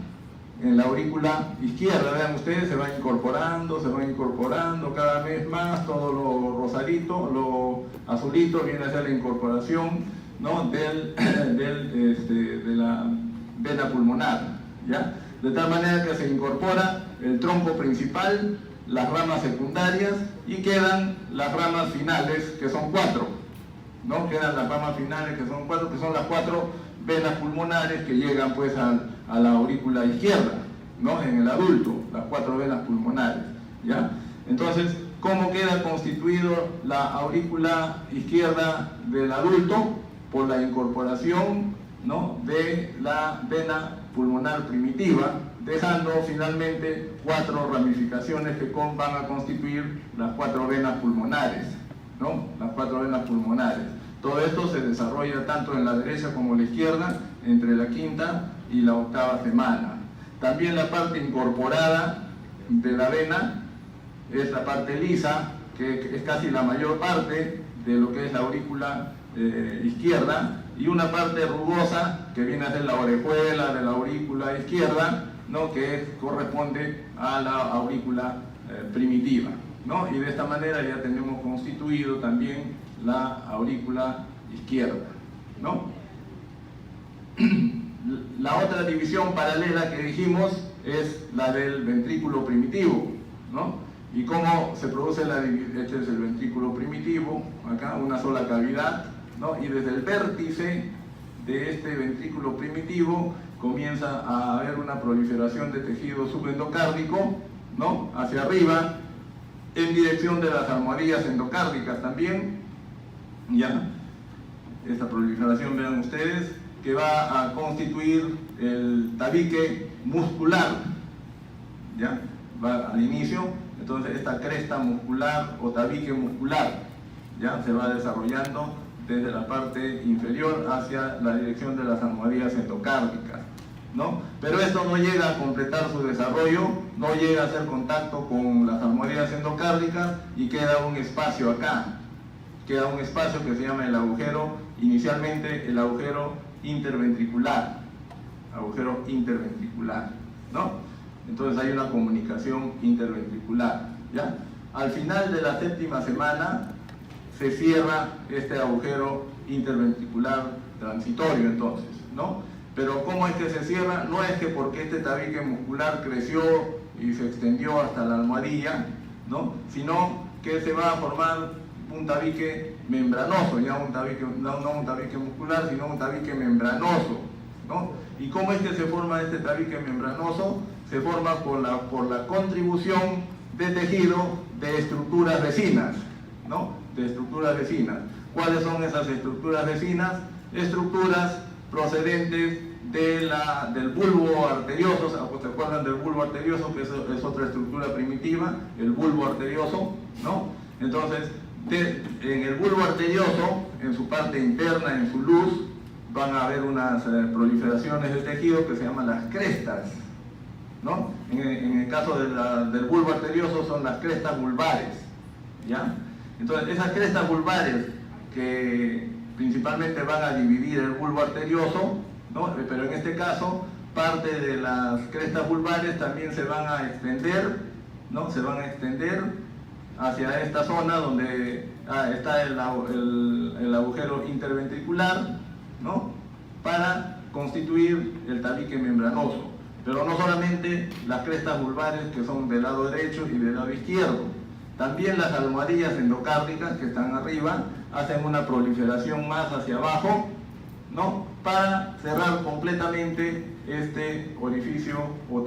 en la aurícula izquierda. Vean ustedes, se va incorporando cada vez más, todo lo rosadito, lo azulito viene a ser la incorporación, ¿no? de la vena pulmonar, ¿ya? De tal manera que se incorpora el tronco principal, las ramas secundarias, y quedan las ramas finales, que son 4, ¿no? Quedan las ramas finales, que son 4, que son las 4 venas pulmonares que llegan pues a la aurícula izquierda, ¿no? En el adulto, las 4 venas pulmonares, ¿ya? Entonces, ¿cómo queda constituido la aurícula izquierda del adulto? Por la incorporación, ¿no? De la vena pulmonar primitiva, dejando finalmente 4 ramificaciones que van a constituir las 4 venas pulmonares, ¿no? Las 4 venas pulmonares. Todo esto se desarrolla tanto en la derecha como en la izquierda, entre la 5ª y la 8ª semana. También la parte incorporada de la vena es la parte lisa, que es casi la mayor parte de lo que es la aurícula izquierda, y una parte rugosa que viene a ser la orejuela de la aurícula izquierda, ¿no? Que corresponde a la aurícula primitiva, ¿no? Y de esta manera ya tenemos constituido también la aurícula izquierda, ¿no? La otra división paralela que dijimos es la del ventrículo primitivo, ¿no? ¿Y cómo se produce este es el ventrículo primitivo, acá una sola cavidad, ¿no? Y desde el vértice de este ventrículo primitivo comienza a haber una proliferación de tejido subendocárdico, ¿no? Hacia arriba, en dirección de las almohadillas endocárdicas también, ¿ya? Esta proliferación, vean ustedes, que va a constituir el tabique muscular, ¿ya? Va al inicio, entonces esta cresta muscular o tabique muscular, ¿ya? Se va desarrollando desde la parte inferior hacia la dirección de las almohadillas endocárdicas, ¿no? Pero esto no llega a completar su desarrollo, no llega a hacer contacto con las almohadillas endocárdicas y queda un espacio acá, queda un espacio que se llama el agujero, inicialmente el agujero interventricular, ¿no? Entonces hay una comunicación interventricular, ¿ya? Al final de la séptima semana se cierra este agujero interventricular transitorio entonces, ¿no? Pero ¿cómo es que se cierra? No es que porque este tabique muscular creció y se extendió hasta la almohadilla, ¿no? Sino que se va a formar un tabique membranoso, ya un tabique, no un tabique muscular, sino un tabique membranoso, ¿no? ¿Y cómo es que se forma este tabique membranoso? Se forma por la contribución de tejido de estructuras vecinas, ¿no? De estructuras vecinas. ¿Cuáles son esas estructuras vecinas? Estructuras procedentes del bulbo arterioso. ¿Se acuerdan del bulbo arterioso? Que es otra estructura primitiva, el bulbo arterioso, ¿no? Entonces, en el bulbo arterioso, en su parte interna, en su luz, van a haber unas proliferaciones de tejido que se llaman las crestas, ¿no? En el caso del bulbo arterioso son las crestas vulvares, ¿ya? Entonces, esas crestas vulvares que principalmente van a dividir el bulbo arterioso, ¿no? Pero en este caso, parte de las crestas vulvares también se van a extender, ¿no? Se van a extender hacia esta zona donde está el agujero interventricular, ¿no? Para constituir el tabique membranoso. Pero no solamente las crestas vulvares que son del lado derecho y del lado izquierdo, también las almohadillas endocárdicas que están arriba hacen una proliferación más hacia abajo, ¿no? Para cerrar completamente este orificio o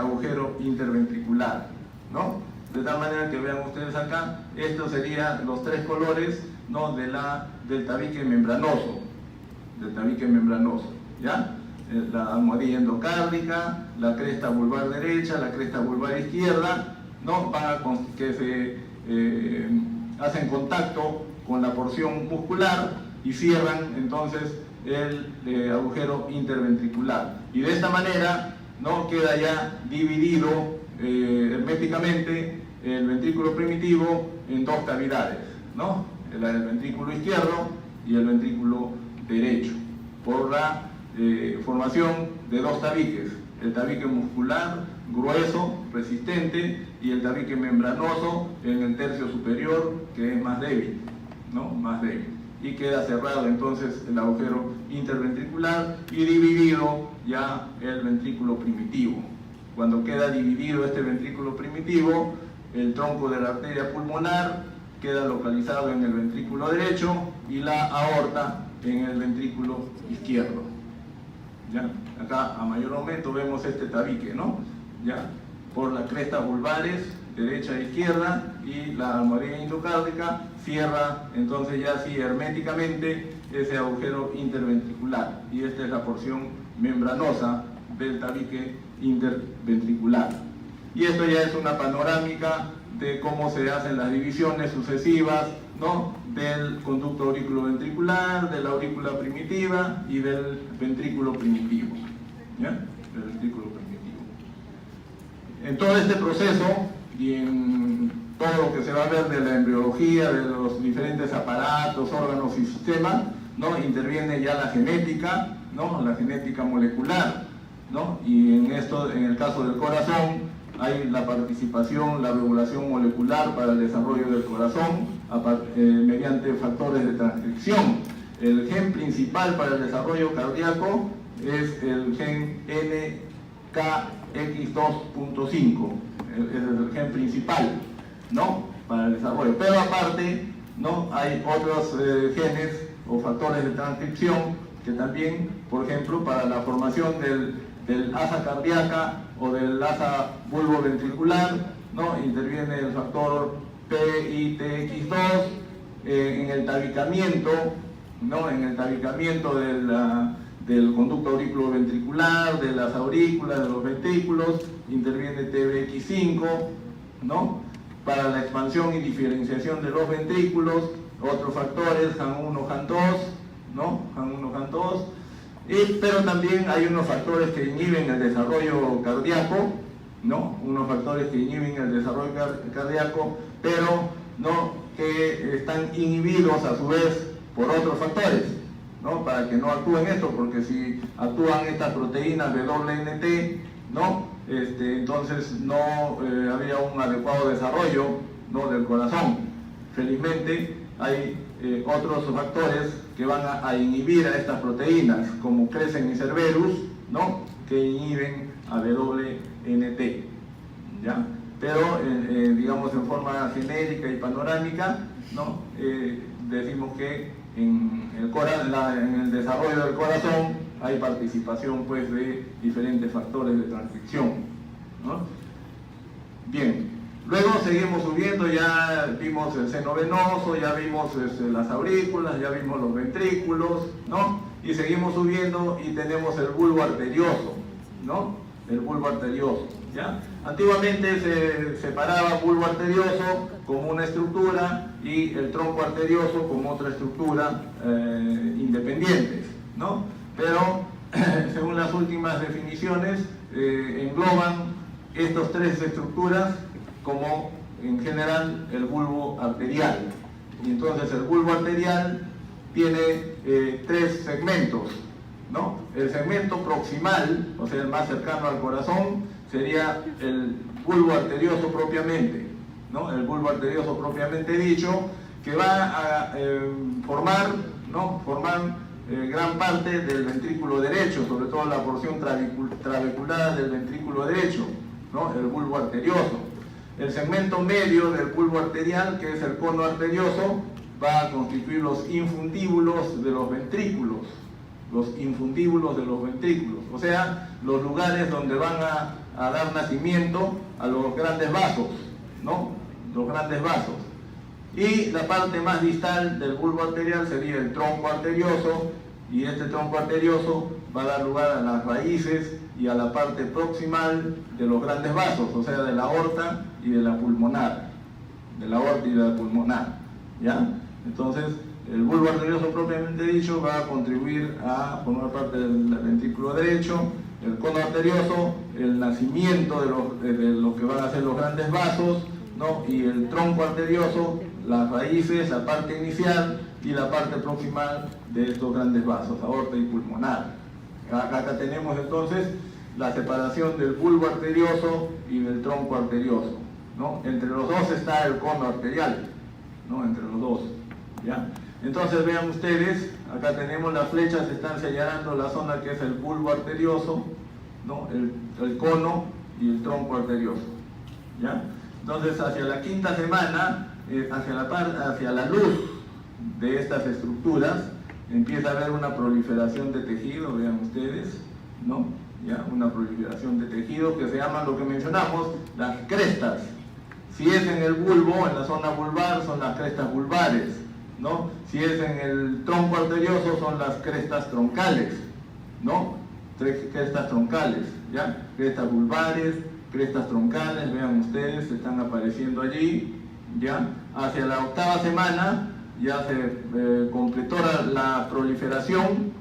agujero interventricular, ¿no? De tal manera que vean ustedes acá, estos serían los tres colores, ¿no? Del tabique membranoso, ¿ya? La almohadilla endocárdica, la cresta vulvar derecha, la cresta vulvar izquierda, ¿no? Que se hacen contacto con la porción muscular y cierran entonces el agujero interventricular. Y de esta manera, ¿no? Queda ya dividido herméticamente el ventrículo primitivo en dos cavidades, ¿no? El ventrículo izquierdo y el ventrículo derecho, por la formación de dos tabiques, el tabique muscular grueso, resistente, y el tabique membranoso en el tercio superior, que es más débil, ¿no? Más débil. Y queda cerrado entonces el agujero interventricular y dividido ya el ventrículo primitivo. Cuando queda dividido este ventrículo primitivo, el tronco de la arteria pulmonar queda localizado en el ventrículo derecho y la aorta en el ventrículo izquierdo, ¿ya? Acá a mayor aumento vemos este tabique, ¿no? ¿Ya? Por las crestas vulvares, derecha e izquierda, y la almohadilla endocárdica cierra entonces ya así herméticamente ese agujero interventricular, y esta es la porción membranosa del tabique interventricular. Y esto ya es una panorámica de cómo se hacen las divisiones sucesivas, ¿no? Del conducto auriculoventricular, de la aurícula primitiva y del ventrículo primitivo, ¿ya? Del ventrículo primitivo. En todo este proceso y en todo lo que se va a ver de la embriología, de los diferentes aparatos, órganos y sistemas, ¿no? Interviene ya la genética, ¿no? La genética molecular, ¿no? Y en el caso del corazón, hay la participación, la regulación molecular para el desarrollo del corazón mediante factores de transcripción. El gen principal para el desarrollo cardíaco es el gen NKX2.5, es el gen principal, ¿no?, para el desarrollo. Pero aparte, ¿no?, hay otros genes o factores de transcripción que también, por ejemplo, para la formación del asa cardíaca o del asa bulboventricular, ¿no?, interviene el factor PITX2, en el tabicamiento, ¿no?, en el tabicamiento del conducto auriculoventricular, de las aurículas, de los ventrículos, interviene TBX5, ¿no?, para la expansión y diferenciación de los ventrículos, otros factores, HAN1, HAN2, ¿no?, HAN1, HAN2, pero también hay unos factores que inhiben el desarrollo cardíaco, ¿no?, unos factores que inhiben el desarrollo cardíaco, pero ¿no?, que están inhibidos a su vez por otros factores, ¿no?, para que no actúen esto, porque si actúan estas proteínas WNT, ¿no?, entonces no habría un adecuado desarrollo, ¿no?, del corazón. Felizmente hay otros factores que van a inhibir a estas proteínas, como Crescent y Cerberus, ¿no?, que inhiben a WNT, ¿ya? Pero, digamos, en forma genérica y panorámica, ¿no?, decimos que en el desarrollo del corazón hay participación, pues, de diferentes factores de transcripción, ¿no? Bien, luego seguimos subiendo, ya vimos el seno venoso, ya vimos las aurículas, ya vimos los ventrículos, ¿no? Y seguimos subiendo y tenemos el bulbo arterioso, ¿no? El bulbo arterioso, ¿ya? Antiguamente se separaba bulbo arterioso como una estructura y el tronco arterioso como otra estructura independientes, ¿no? Pero según las últimas definiciones engloban estas tres estructuras como en general el bulbo arterial. Y entonces el bulbo arterial tiene tres segmentos, ¿no? El segmento proximal, o sea, el más cercano al corazón, sería el bulbo arterioso propiamente, ¿no? El bulbo arterioso propiamente dicho, que va a formar gran parte del ventrículo derecho, sobre todo la porción trabecular del ventrículo derecho, ¿no?, el bulbo arterioso. El segmento medio del bulbo arterial, que es el cono arterioso, va a constituir los infundíbulos de los ventrículos, o sea, los lugares donde van a dar nacimiento a los grandes vasos, ¿no?, los grandes vasos. Y la parte más distal del bulbo arterial sería el tronco arterioso, y este tronco arterioso va a dar lugar a las raíces y a la parte proximal de los grandes vasos, o sea, de la aorta y de la pulmonar, ¿ya? Entonces, el bulbo arterioso propiamente dicho va a contribuir a formar parte del ventrículo derecho, el cono arterioso, el nacimiento de lo que van a ser los grandes vasos, ¿no?, y el tronco arterioso, las raíces, la parte inicial y la parte proximal de estos grandes vasos, aorta y pulmonar. Acá tenemos entonces la separación del bulbo arterioso y del tronco arterioso, ¿no? Entre los dos está el cono arterial, ¿no?, entre los dos, ¿ya? Entonces vean ustedes, acá tenemos las flechas, están señalando la zona que es el bulbo arterioso, ¿no?, el cono y el tronco arterioso, ¿ya? Entonces, hacia la quinta semana, hacia la luz de estas estructuras, empieza a haber una proliferación de tejido, vean ustedes, ¿no?, ¿ya? Una proliferación de tejido que se llaman, lo que mencionamos, las crestas. Si es en el bulbo, en la zona vulvar, son las crestas vulvares, ¿no? Si es en el tronco arterioso, son las crestas troncales, ¿no? Crestas troncales, ¿ya? Crestas vulvares, crestas troncales, vean ustedes, están apareciendo allí, ¿ya? Hacia la octava semana ya se completó la proliferación,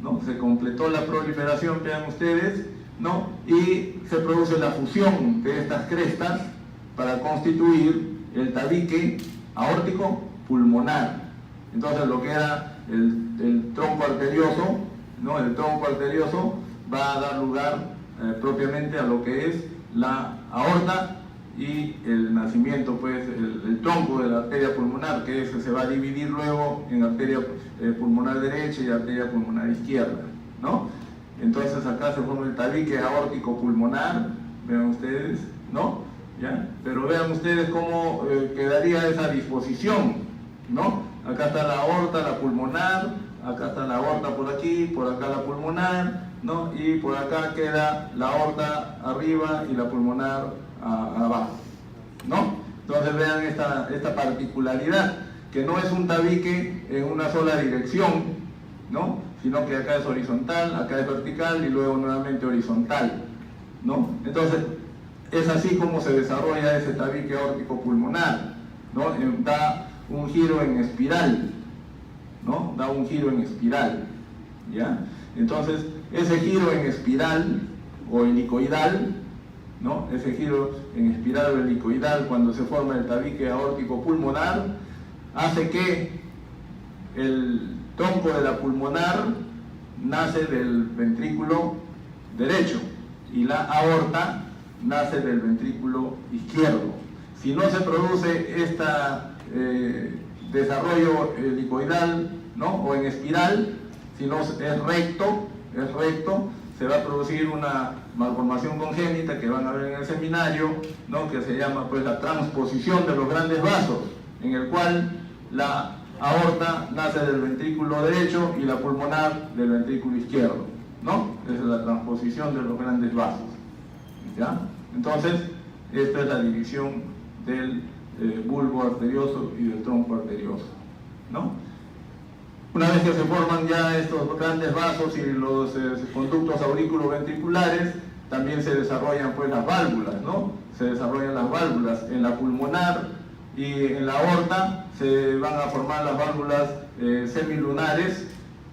¿no? Se completó la proliferación, vean ustedes, ¿no? Y se produce la fusión de estas crestas para constituir el tabique aórtico pulmonar. Entonces lo que era el tronco arterioso, ¿no?, el tronco arterioso va a dar lugar propiamente a lo que es la aorta y el nacimiento, pues el tronco de la arteria pulmonar, que se va a dividir luego en arteria pulmonar derecha y arteria pulmonar izquierda, ¿no? Entonces acá se forma el tabique aórtico pulmonar, vean ustedes, ¿no? ¿Ya? Pero vean ustedes cómo quedaría esa disposición, ¿no? Acá está la aorta, la pulmonar, acá está la aorta por aquí, por acá la pulmonar, ¿no? Y por acá queda la aorta arriba y la pulmonar abajo, ¿no? Entonces vean esta particularidad, que no es un tabique en una sola dirección, ¿no? Sino que acá es horizontal, acá es vertical y luego nuevamente horizontal, ¿no? Entonces es así como se desarrolla ese tabique aórtico pulmonar, ¿no? Da un giro en espiral, ¿no? Da un giro en espiral, ¿ya? Entonces ese giro en espiral o helicoidal, ¿no? Ese giro en espiral o helicoidal cuando se forma el tabique aórtico pulmonar hace que el tronco de la pulmonar nace del ventrículo derecho y la aorta nace del ventrículo izquierdo. Si no se produce este desarrollo helicoidal, ¿no? O en espiral, si no es recto, se va a producir una malformación congénita que van a ver en el seminario, ¿no? Que se llama pues la transposición de los grandes vasos, en el cual la aorta nace del ventrículo derecho y la pulmonar del ventrículo izquierdo, ¿no? Esa es la transposición de los grandes vasos, ¿ya? Entonces, esta es la división del bulbo arterioso y del tronco arterioso, ¿no? Una vez que se forman ya estos grandes vasos y los conductos aurículo-ventriculares, también se desarrollan pues las válvulas, ¿no? Se desarrollan las válvulas en la pulmonar y en la aorta se van a formar las válvulas semilunares,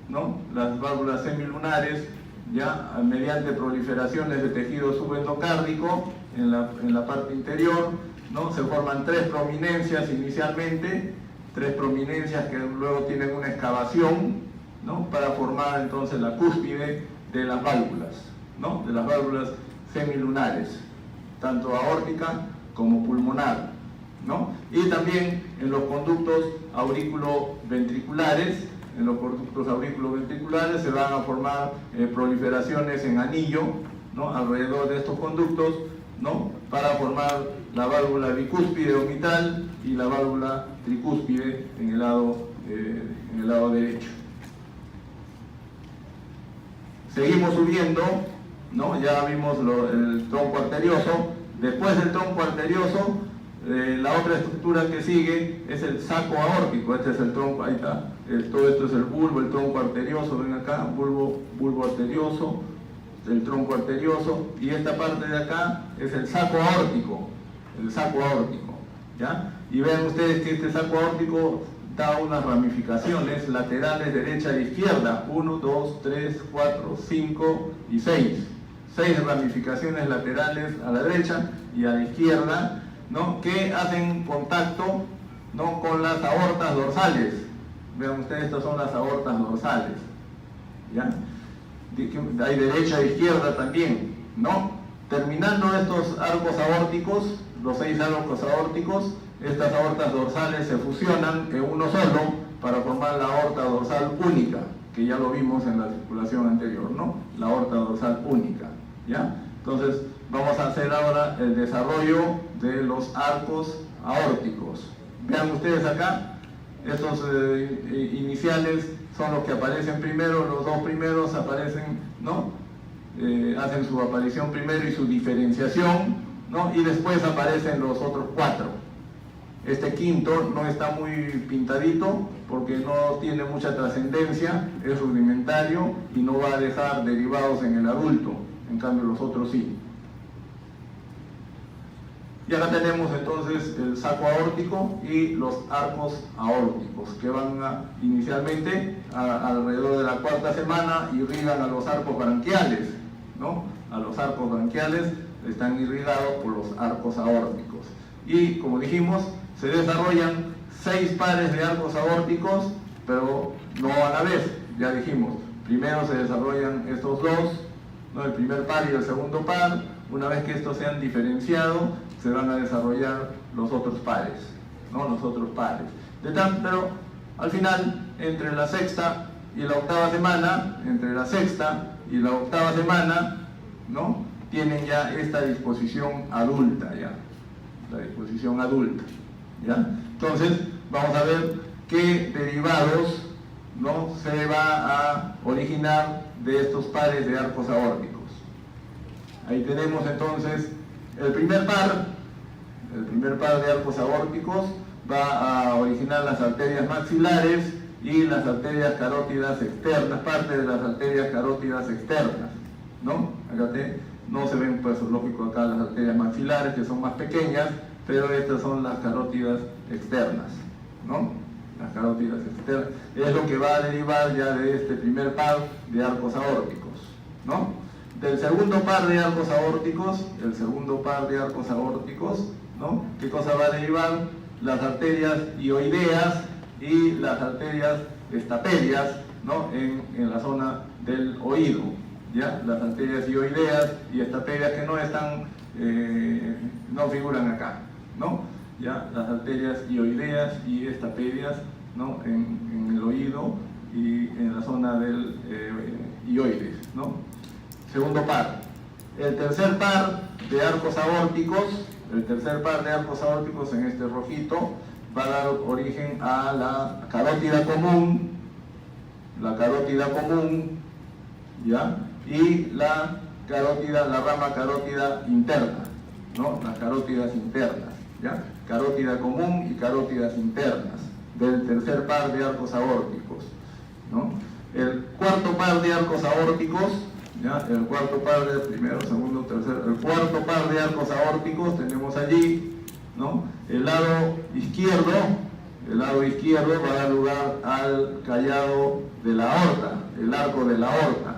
¿no? Las válvulas semilunares, ya mediante proliferaciones de tejido subendocárdico en la parte interior, ¿no? Se forman 3 prominencias inicialmente, 3 prominencias que luego tienen una excavación, ¿no? Para formar entonces la cúspide de las válvulas, ¿no? De las válvulas semilunares, tanto aórtica como pulmonar, ¿no? Y también en los conductos aurículo-ventriculares, se van a formar proliferaciones en anillo, ¿no? Alrededor de estos conductos, ¿no? Para formar la válvula bicúspide orbital y la válvula tricúspide en el lado derecho. Seguimos subiendo, ¿no? Ya vimos el tronco arterioso. Después del tronco arterioso, la otra estructura que sigue es el saco aórtico. Este es el tronco, ahí está. Todo esto es el bulbo, el tronco arterioso, ven acá, bulbo arterioso, el tronco arterioso, y esta parte de acá es el saco aórtico, ¿ya? Y vean ustedes que este saco aórtico da unas ramificaciones laterales derecha e izquierda, 1, 2, 3, 4, 5 y 6. 6 ramificaciones laterales a la derecha y a la izquierda, ¿no? Que hacen contacto, ¿no? Con las aortas dorsales. Vean ustedes, estas son las aortas dorsales, ¿ya? Hay derecha e izquierda también, ¿no? Terminando estos arcos aórticos, los 6 arcos aórticos, estas aortas dorsales se fusionan en uno solo para formar la aorta dorsal única, que ya lo vimos en la circulación anterior, ¿no? La aorta dorsal única, ¿ya? Entonces, vamos a hacer ahora el desarrollo de los arcos aórticos. Vean ustedes acá, estos iniciales son los que aparecen primero, los 2 primeros aparecen, ¿no? Hacen su aparición primero y su diferenciación, ¿no? Y después aparecen los otros 4. Este quinto no está muy pintadito porque no tiene mucha trascendencia, es rudimentario y no va a dejar derivados en el adulto, en cambio los otros sí. Y acá tenemos entonces el saco aórtico y los arcos aórticos, que van inicialmente alrededor de la 4ª semana irrigan a los arcos branquiales, ¿no? A los arcos branquiales están irrigados por los arcos aórticos. Y como dijimos, se desarrollan 6 pares de arcos aórticos, pero no a la vez, ya dijimos. Primero se desarrollan estos 2, ¿no? El primer par y el segundo par, Una vez que estos se han diferenciado, se van a desarrollar los otros pares, ¿no? Los otros pares. Pero al final, entre la sexta y la octava semana, ¿no? Tienen ya esta disposición adulta, ya. La disposición adulta, ¿ya? Entonces, vamos a ver qué derivados, ¿no? Se va a originar de estos pares de arcos aórticos. Ahí tenemos entonces el primer par de arcos aórticos va a originar las arterias maxilares y las arterias carótidas externas, parte de las arterias carótidas externas, ¿no? No se ven, pues lógico acá las arterias maxilares, que son más pequeñas, pero estas son las carótidas externas, ¿no? Las carótidas externas. Es lo que va a derivar ya de este primer par de arcos aórticos, ¿no? Del segundo par de arcos aórticos, ¿no? ¿Qué cosa va a derivar? Las arterias hioideas y las arterias estapedias, ¿no? En la zona del oído, ¿ya? Las arterias hioideas y estapedias que no están, no figuran acá, ¿no? ¿Ya? Las arterias hioideas y estapedias, ¿no? En el oído y en la zona del hioides, ¿no? Segundo par. El tercer par de arcos aórticos en este rojito va a dar origen a la carótida común, ¿ya? Y la rama carótida interna, ¿no? Las carótidas internas, ¿ya? Carótida común y carótidas internas del tercer par de arcos aórticos, ¿no? El cuarto par de arcos aórticos, ¿ya? El cuarto par de arcos aórticos tenemos allí, ¿no? El lado izquierdo va a dar lugar al callado de la aorta, el arco de la aorta,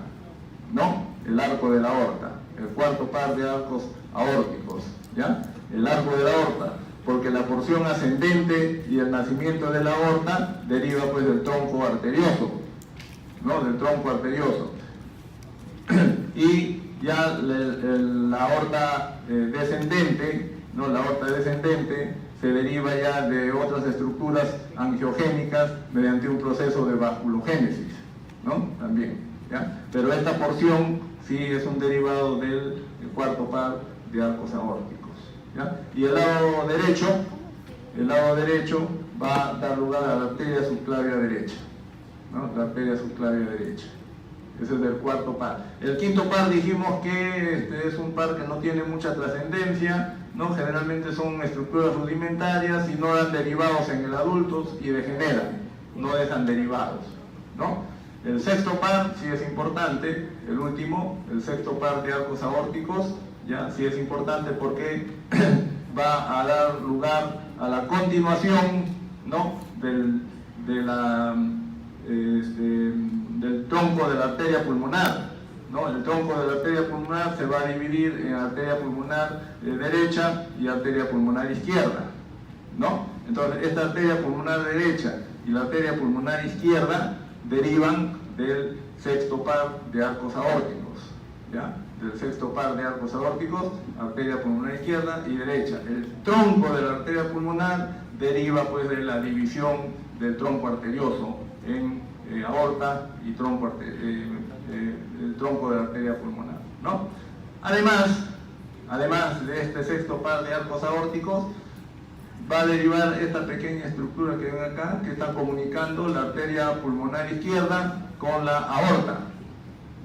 ¿no? El arco de la aorta, el cuarto par de arcos aórticos, ¿ya? El arco de la aorta, porque la porción ascendente y el nacimiento de la aorta deriva pues del tronco arterioso, ¿no? Del tronco arterioso. Y ya la aorta descendente, ¿no? La aorta descendente se deriva ya de otras estructuras angiogénicas mediante un proceso de vasculogénesis, ¿no? También, ¿ya? Pero esta porción sí es un derivado del cuarto par de arcos aórticos, ¿ya? Y el lado derecho va a dar lugar a la arteria subclavia derecha, ¿no? La arteria subclavia derecha. Ese es del cuarto par. El quinto par dijimos que es un par que no tiene mucha trascendencia, ¿no? Generalmente son estructuras rudimentarias y no dan derivados en el adulto y degeneran, no dejan derivados, ¿no? El sexto par sí es importante, el último, el sexto par de arcos aórticos, ya sí es importante porque va a dar lugar a la continuación, ¿no? del tronco de la arteria pulmonar, ¿no? El tronco de la arteria pulmonar se va a dividir en arteria pulmonar derecha y arteria pulmonar izquierda, ¿no? Entonces, esta arteria pulmonar derecha y la arteria pulmonar izquierda derivan del sexto par de arcos aórticos, ¿ya? Del sexto par de arcos aórticos, arteria pulmonar izquierda y derecha. El tronco de la arteria pulmonar deriva pues de la división del tronco arterioso en aorta y el tronco de la arteria pulmonar, ¿no? Además de este sexto par de arcos aórticos, va a derivar esta pequeña estructura que ven acá, que está comunicando la arteria pulmonar izquierda con la aorta.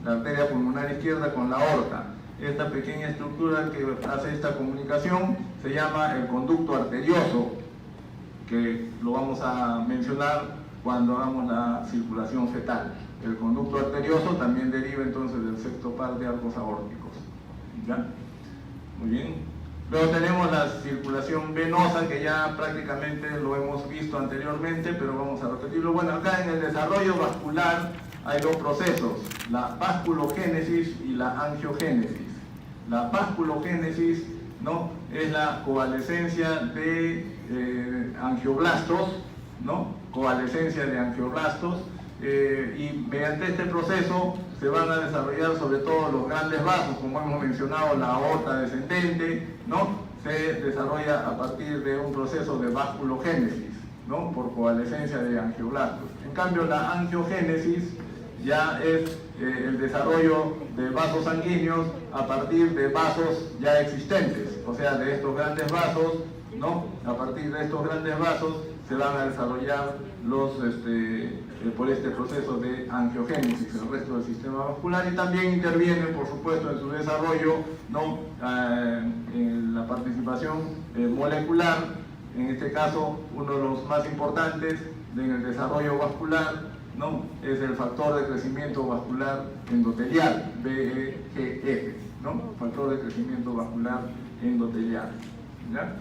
La arteria pulmonar izquierda con la aorta. Esta pequeña estructura que hace esta comunicación se llama el conducto arterioso, que lo vamos a mencionar cuando hagamos la circulación fetal. El conducto arterioso también deriva entonces del sexto par de arcos aórticos, ¿ya? Muy bien. Luego tenemos la circulación venosa, que ya prácticamente lo hemos visto anteriormente, pero vamos a repetirlo. Bueno, acá en el desarrollo vascular hay dos procesos, la vasculogénesis y la angiogénesis. La vasculogénesis, ¿no? Es la coalescencia de angioblastos, ¿no? Coalescencia de angioblastos y mediante este proceso se van a desarrollar sobre todo los grandes vasos, como hemos mencionado, la aorta descendente, ¿no? Se desarrolla a partir de un proceso de vasculogénesis, ¿no? Por coalescencia de angioblastos. En cambio, la angiogénesis ya es el desarrollo de vasos sanguíneos a partir de vasos ya existentes, o sea, de estos grandes vasos, ¿no? A partir de estos grandes vasos se van a desarrollar los, por este proceso de angiogénesis, el resto del sistema vascular, y también intervienen, por supuesto, en su desarrollo, ¿no? En la participación molecular, en este caso, uno de los más importantes en el desarrollo vascular, ¿no? Es el factor de crecimiento vascular endotelial, VEGF, ¿no? Factor de crecimiento vascular endotelial, ¿ya?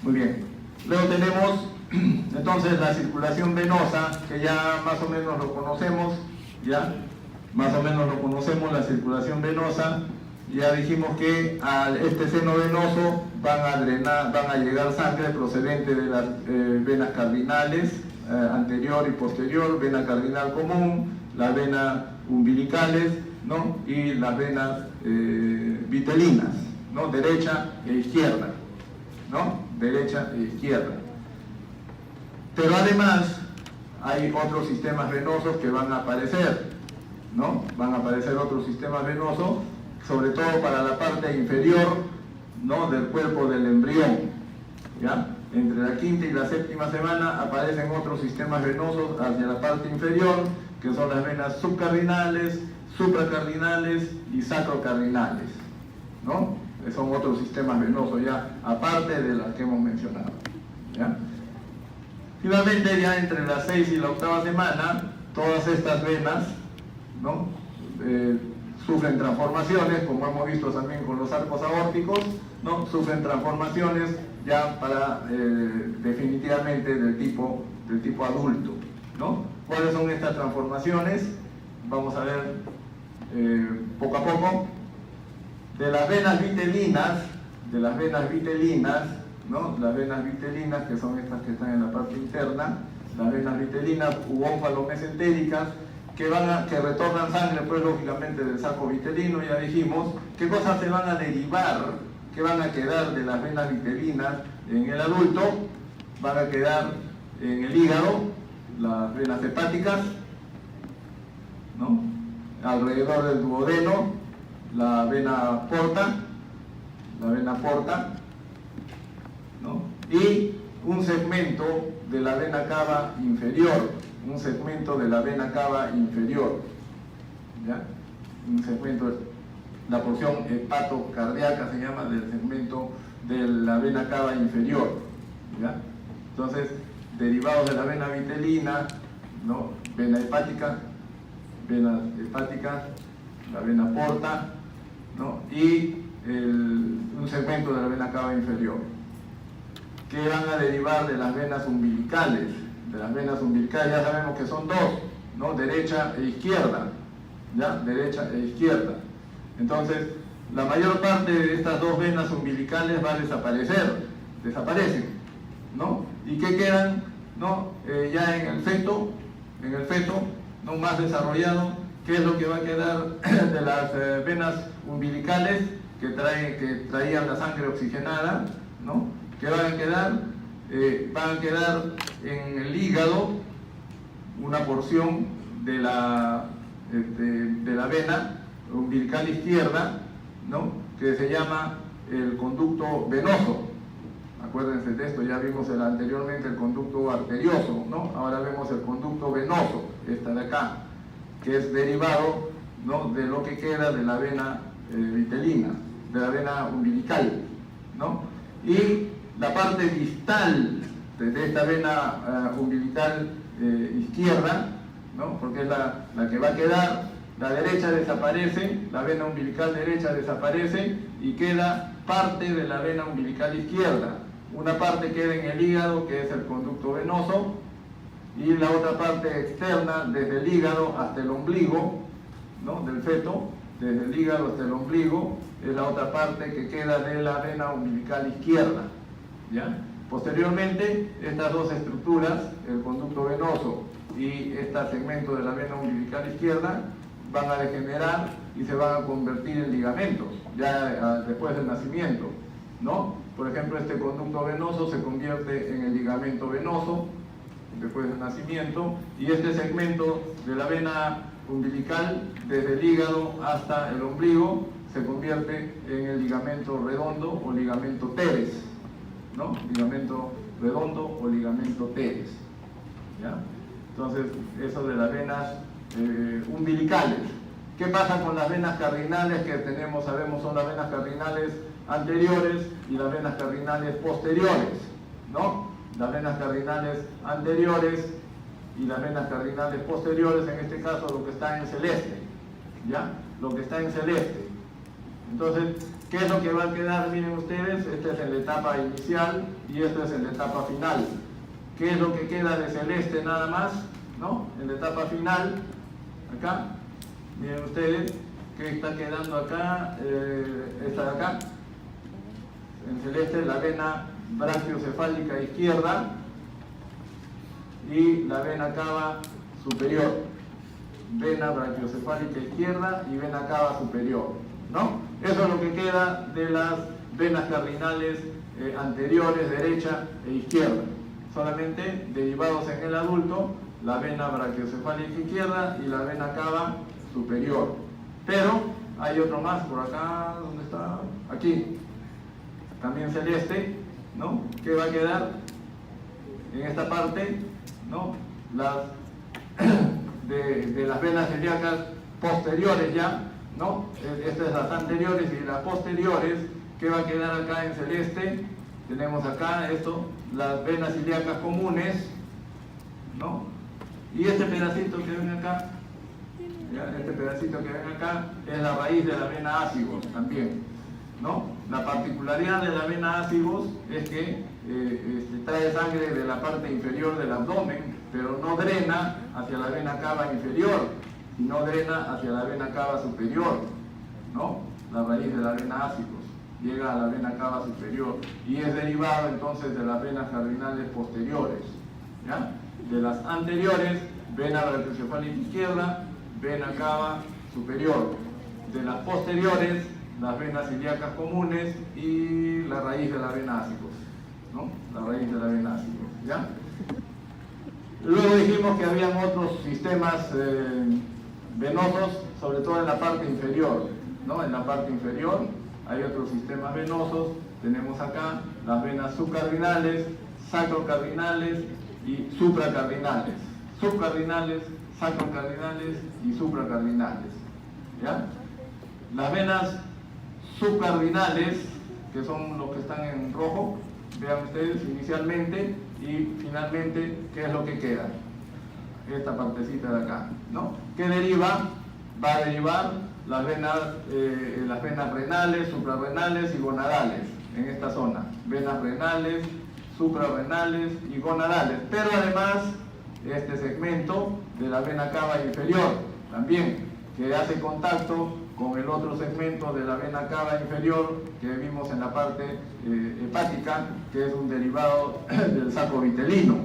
Muy bien. Luego tenemos entonces la circulación venosa, que ya más o menos lo conocemos, ¿ya? Más o menos lo conocemos, la circulación venosa. Ya dijimos que a este seno venoso van a llegar sangre procedente de las venas cardinales, anterior y posterior, vena cardinal común, las venas umbilicales, ¿no? Y las venas vitelinas, ¿no? Derecha e izquierda, ¿no? Derecha e izquierda. Pero además hay otros sistemas venosos que van a aparecer, ¿no? Van a aparecer otros sistemas venosos, sobre todo para la parte inferior, ¿no? Del cuerpo del embrión, ¿ya? Entre la quinta y la séptima semana aparecen otros sistemas venosos hacia la parte inferior, que son las venas subcardinales, supracardinales y sacrocardinales, ¿no? Son otros sistemas venosos ya, aparte de las que hemos mencionado, ¿ya? Finalmente, ya entre la 6 y la 8ª semana, todas estas venas, ¿no? Sufren transformaciones, como hemos visto también con los arcos aórticos, ¿no? Sufren transformaciones ya para definitivamente del tipo adulto, ¿no? ¿Cuáles son estas transformaciones? Vamos a ver poco a poco. De las venas vitelinas, ¿no? Las venas vitelinas, que son estas que están en la parte interna, las venas vitelinas u ónfalo-mesentéricas, que retornan sangre, pues lógicamente del saco vitelino, ya dijimos. ¿Qué cosas se van a derivar? ¿Qué van a quedar de las venas vitelinas en el adulto? Van a quedar en el hígado las venas hepáticas, ¿no? Alrededor del duodeno, la vena porta, ¿no? Y un segmento de la vena cava inferior, ¿ya? Un segmento, la porción hepatocardíaca se llama, del segmento de la vena cava inferior, ¿ya? Entonces, derivados de la vena vitelina, ¿no? Vena hepática, la vena porta, ¿no? Y un segmento de la vena cava inferior, que van a derivar de las venas umbilicales. De las venas umbilicales ya sabemos que son dos, ¿no? Derecha e izquierda, ¿ya? Derecha e izquierda. Entonces, la mayor parte de estas dos venas umbilicales va a desaparecen, ¿no? ¿Y qué quedan, no? Ya en el feto, no más desarrollado, ¿qué es lo que va a quedar de las venas umbilicales que traían la sangre oxigenada, ¿no? ¿Qué van a quedar? Van a quedar en el hígado una porción de la vena umbilical izquierda, ¿no? Que se llama el conducto venoso. Acuérdense de esto, ya vimos anteriormente el conducto arterioso, ¿no? Ahora vemos el conducto venoso, esta de acá, que es derivado, ¿no? De lo que queda de la vena vitelina, de la vena umbilical, ¿no? Y la parte distal de esta vena umbilical izquierda, ¿no? Porque es la que va a quedar, la derecha desaparece, la vena umbilical derecha desaparece y queda parte de la vena umbilical izquierda. Una parte queda en el hígado, que es el conducto venoso, y la otra parte externa, desde el hígado hasta el ombligo, ¿no? Del feto, desde el hígado hasta el ombligo, es la otra parte que queda de la vena umbilical izquierda, ¿ya? Posteriormente, estas dos estructuras, el conducto venoso y este segmento de la vena umbilical izquierda, van a degenerar y se van a convertir en ligamentos, ya después del nacimiento, ¿no? Por ejemplo, este conducto venoso se convierte en el ligamento venoso después del nacimiento, y este segmento de la vena umbilical, desde el hígado hasta el ombligo, se convierte en el ligamento redondo o ligamento teres, ¿no? Ligamento redondo o ligamento teres, ¿ya? Entonces, eso de las venas umbilicales. ¿Qué pasa con las venas cardinales que tenemos? Sabemos, son las venas cardinales anteriores y las venas cardinales posteriores, ¿no? Las venas cardinales anteriores y las venas cardinales posteriores, en este caso lo que está en celeste, ¿ya? Lo que está en celeste. Entonces, ¿qué es lo que va a quedar? Miren ustedes, este es en la etapa inicial y este es en la etapa final. ¿Qué es lo que queda de celeste nada más? ¿No? En la etapa final, acá, miren ustedes, ¿qué está quedando acá? Esta de acá, en celeste, la vena brachiocefálica izquierda y la vena cava superior. Vena brachiocefálica izquierda y vena cava superior, ¿no? Eso es lo que queda de las venas cardinales anteriores, derecha e izquierda. Solamente derivados en el adulto, la vena brachiocefálica izquierda y la vena cava superior. Pero hay otro más por acá, ¿dónde está? Aquí, también celeste, ¿no? ¿Qué va a quedar en esta parte? ¿No? De las venas ilíacas posteriores ya, ¿no? Estas son las anteriores y las posteriores. ¿Qué va a quedar acá en celeste? Tenemos acá esto, las venas ilíacas comunes, ¿no? Y este pedacito que ven acá, ¿ya? Este pedacito que ven acá es la raíz de la vena ácigos también, ¿no? La particularidad de la vena ácigos es que trae sangre de la parte inferior del abdomen, pero no drena hacia la vena cava inferior, sino drena hacia la vena cava superior, ¿no? La raíz de la vena ácigos llega a la vena cava superior y es derivado entonces de las venas cardinales posteriores, ¿ya? De las anteriores, vena brachiocefálica izquierda, vena cava superior. De las posteriores, las venas ilíacas comunes y la raíz de la vena ácigos, ¿no? La raíz de la vena ácigos, ¿ya? Luego dijimos que habían otros sistemas venosos, sobre todo en la parte inferior, ¿no? En la parte inferior hay otros sistemas venosos. Tenemos acá las venas subcardinales, sacrocardinales y supracardinales. Subcardinales, sacrocardinales y supracardinales, ¿ya? Las venas subcardinales, que son los que están en rojo, vean ustedes inicialmente y finalmente, ¿qué es lo que queda? Esta partecita de acá, ¿no? ¿Qué deriva? Va a derivar las venas renales, suprarrenales y gonadales en esta zona. Venas renales, suprarrenales y gonadales. Pero además, este segmento de la vena cava inferior también, que hace contacto con el otro segmento de la vena cava inferior que vimos en la parte hepática, que es un derivado del saco vitelino,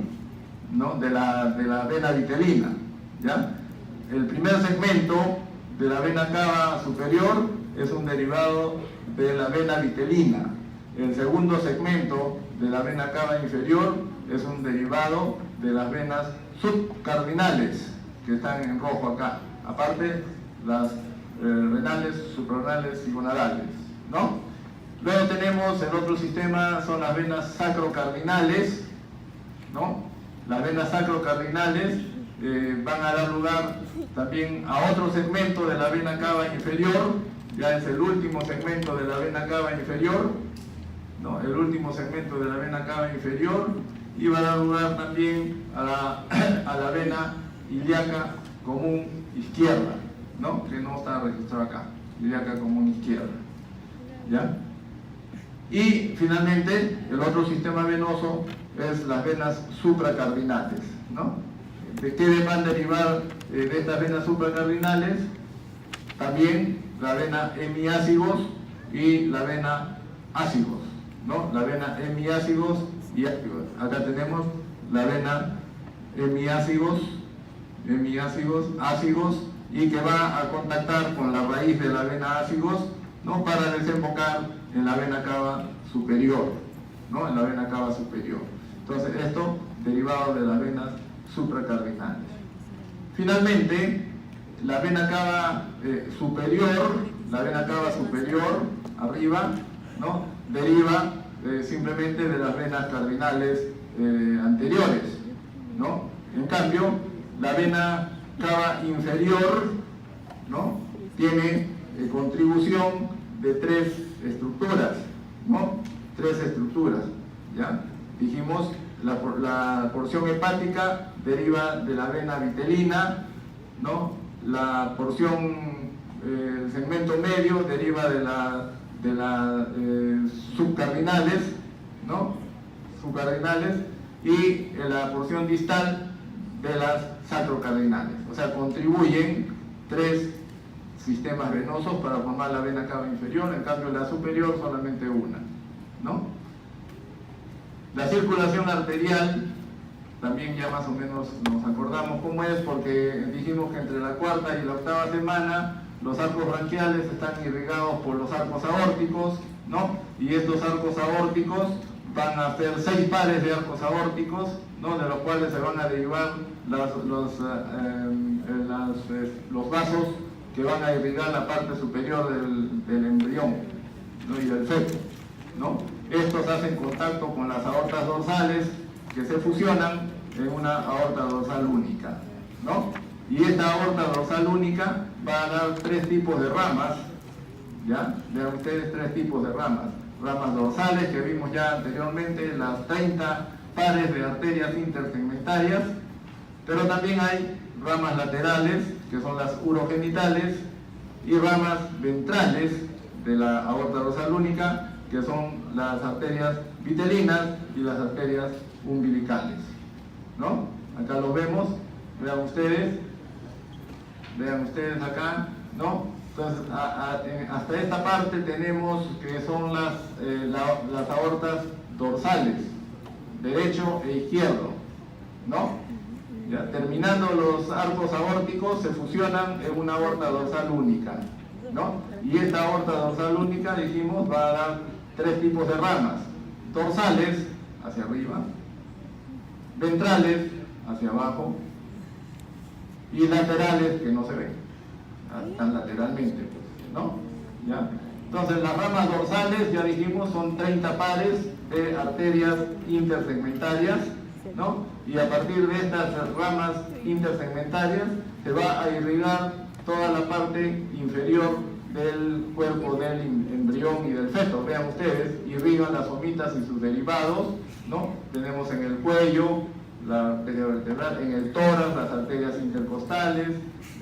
¿no? de la vena vitelina, ¿ya? El primer segmento de la vena cava superior es un derivado de la vena vitelina. El segundo segmento de la vena cava inferior es un derivado de las venas subcardinales, que están en rojo acá. Aparte, las renales, suprarrenales y gonadales, ¿no? Luego tenemos el otro sistema, son las venas sacrocardinales, ¿no? Las venas sacrocardinales van a dar lugar también a otro segmento de la vena cava inferior, ya es el último segmento de la vena cava inferior, ¿no? El último segmento de la vena cava inferior, y va a dar lugar también a la vena ilíaca común izquierda, ¿no? Que no está registrado acá, ilíaca común izquierda, ¿ya? Y finalmente, el otro sistema venoso es las venas supracardinales, ¿no? ¿De qué van a derivar de estas venas supracardinales? También la vena hemiácigos y la vena ácigos, ¿no? La vena hemiácigos y acá tenemos la vena hemiácigos, ácigos, y que va a contactar con la raíz de la vena ácigos, ¿no? Para desembocar en la vena cava superior, ¿no? En la vena cava superior. Entonces esto derivado de las venas supracardinales. Finalmente, la vena cava superior, arriba, ¿no? Deriva simplemente de las venas cardinales anteriores, ¿no? En cambio, la vena cava inferior, ¿no? Tiene contribución de tres estructuras, ¿no? Tres estructuras, ¿ya? Dijimos, la porción hepática deriva de la vena vitelina, ¿no? La porción, el segmento medio deriva de las subcardinales, ¿no? Subcardinales, y la porción distal de las sacrocardinales. O sea, contribuyen tres sistemas venosos para formar la vena cava inferior, en cambio la superior solamente una, ¿no? La circulación arterial, también ya más o menos nos acordamos cómo es, porque dijimos que entre la cuarta y la octava semana los arcos branquiales están irrigados por los arcos aórticos, ¿no? Y estos arcos aórticos van a ser 6 pares de arcos aórticos, ¿no? De los cuales se van a derivar los vasos que van a irrigar la parte superior del embrión, ¿no? Y del feto, ¿no? Estos hacen contacto con las aortas dorsales que se fusionan en una aorta dorsal única, ¿no? Y esta aorta dorsal única va a dar 3 tipos de ramas, ¿ya? Vean ustedes 3 tipos de ramas. Ramas dorsales que vimos ya anteriormente, las 30 pares de arterias intersegmentarias, pero también hay ramas laterales, que son las urogenitales, y ramas ventrales de la aorta dorsal única, que son las arterias vitelinas y las arterias umbilicales, ¿no? Acá los vemos, vean ustedes acá, ¿no? Entonces, hasta esta parte tenemos que son las aortas dorsales, derecho e izquierdo, ¿no? Ya, terminando los arcos aórticos se fusionan en una aorta dorsal única, ¿no? Y esta aorta dorsal única, dijimos, va a dar 3 tipos de ramas: dorsales, hacia arriba; ventrales, hacia abajo; y laterales, que no se ven, están lateralmente, pues, ¿no? ¿Ya? Entonces, las ramas dorsales, ya dijimos, son 30 pares de arterias intersegmentarias, ¿no? Y a partir de estas ramas intersegmentarias se va a irrigar toda la parte inferior del cuerpo del embrión y del feto. Vean ustedes, irrigan las somitas y sus derivados, ¿no? Tenemos en el cuello la arteria vertebral, en el tórax las arterias intercostales,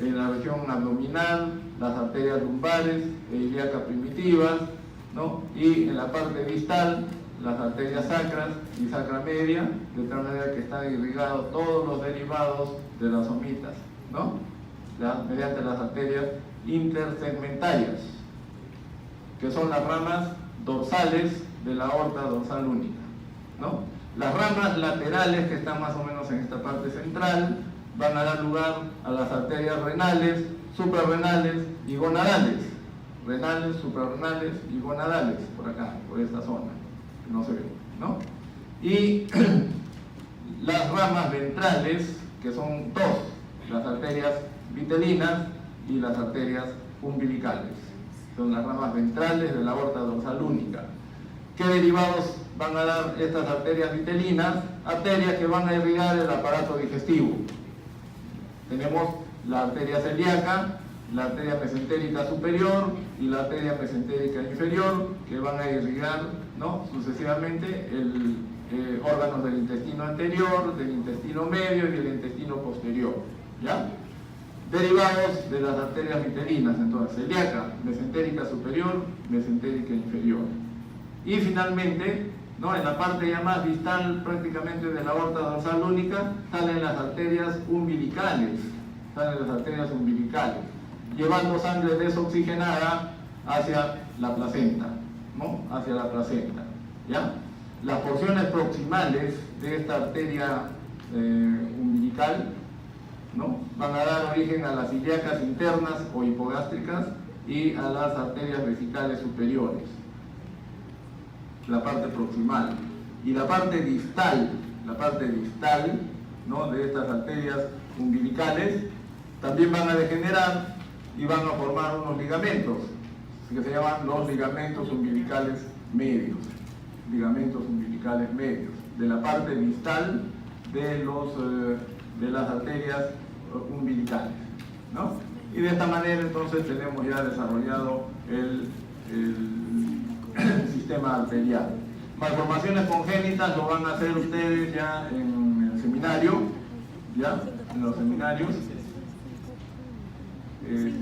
en la región abdominal las arterias lumbares e ilíacas primitivas, ¿no? Y en la parte distal las arterias sacras y sacramedia, de tal manera que están irrigados todos los derivados de las somitas, ¿no? Mediante las arterias intersegmentarias, que son las ramas dorsales de la aorta dorsal única, ¿no? Las ramas laterales, que están más o menos en esta parte central, van a dar lugar a las arterias renales, suprarrenales y gonadales. Renales, suprarrenales y gonadales, por acá, por esta zona, que no se ve, ¿no? Y las ramas ventrales, que son 2, las arterias vitelinas y las arterias umbilicales. Son las ramas ventrales de la aorta dorsal única. ¿Qué derivados van a dar estas arterias vitelinas? Arterias que van a irrigar el aparato digestivo. Tenemos la arteria celíaca, la arteria mesentérica superior y la arteria mesentérica inferior, que van a irrigar, ¿no?, sucesivamente órganos del intestino anterior, del intestino medio y del intestino posterior, ¿ya? Derivados de las arterias vitelinas, entonces, celíaca, mesentérica superior, mesentérica inferior. Y finalmente, ¿no?, en la parte ya más distal prácticamente de la aorta dorsal única, salen las arterias umbilicales, llevando sangre desoxigenada hacia la placenta, ¿no?, hacia la placenta, ¿ya? las porciones proximales de esta arteria umbilical, ¿no?, van a dar origen a las ilíacas internas o hipogástricas y a las arterias vesicales superiores, la parte proximal. Y la parte distal, ¿no?, de estas arterias umbilicales también van a degenerar y van a formar unos ligamentos que se llaman los ligamentos umbilicales medios, de la parte distal de las arterias umbilicales, ¿no? Y de esta manera entonces tenemos ya desarrollado el sistema arterial. Malformaciones congénitas lo van a hacer ustedes ya en el seminario, ya en los seminarios.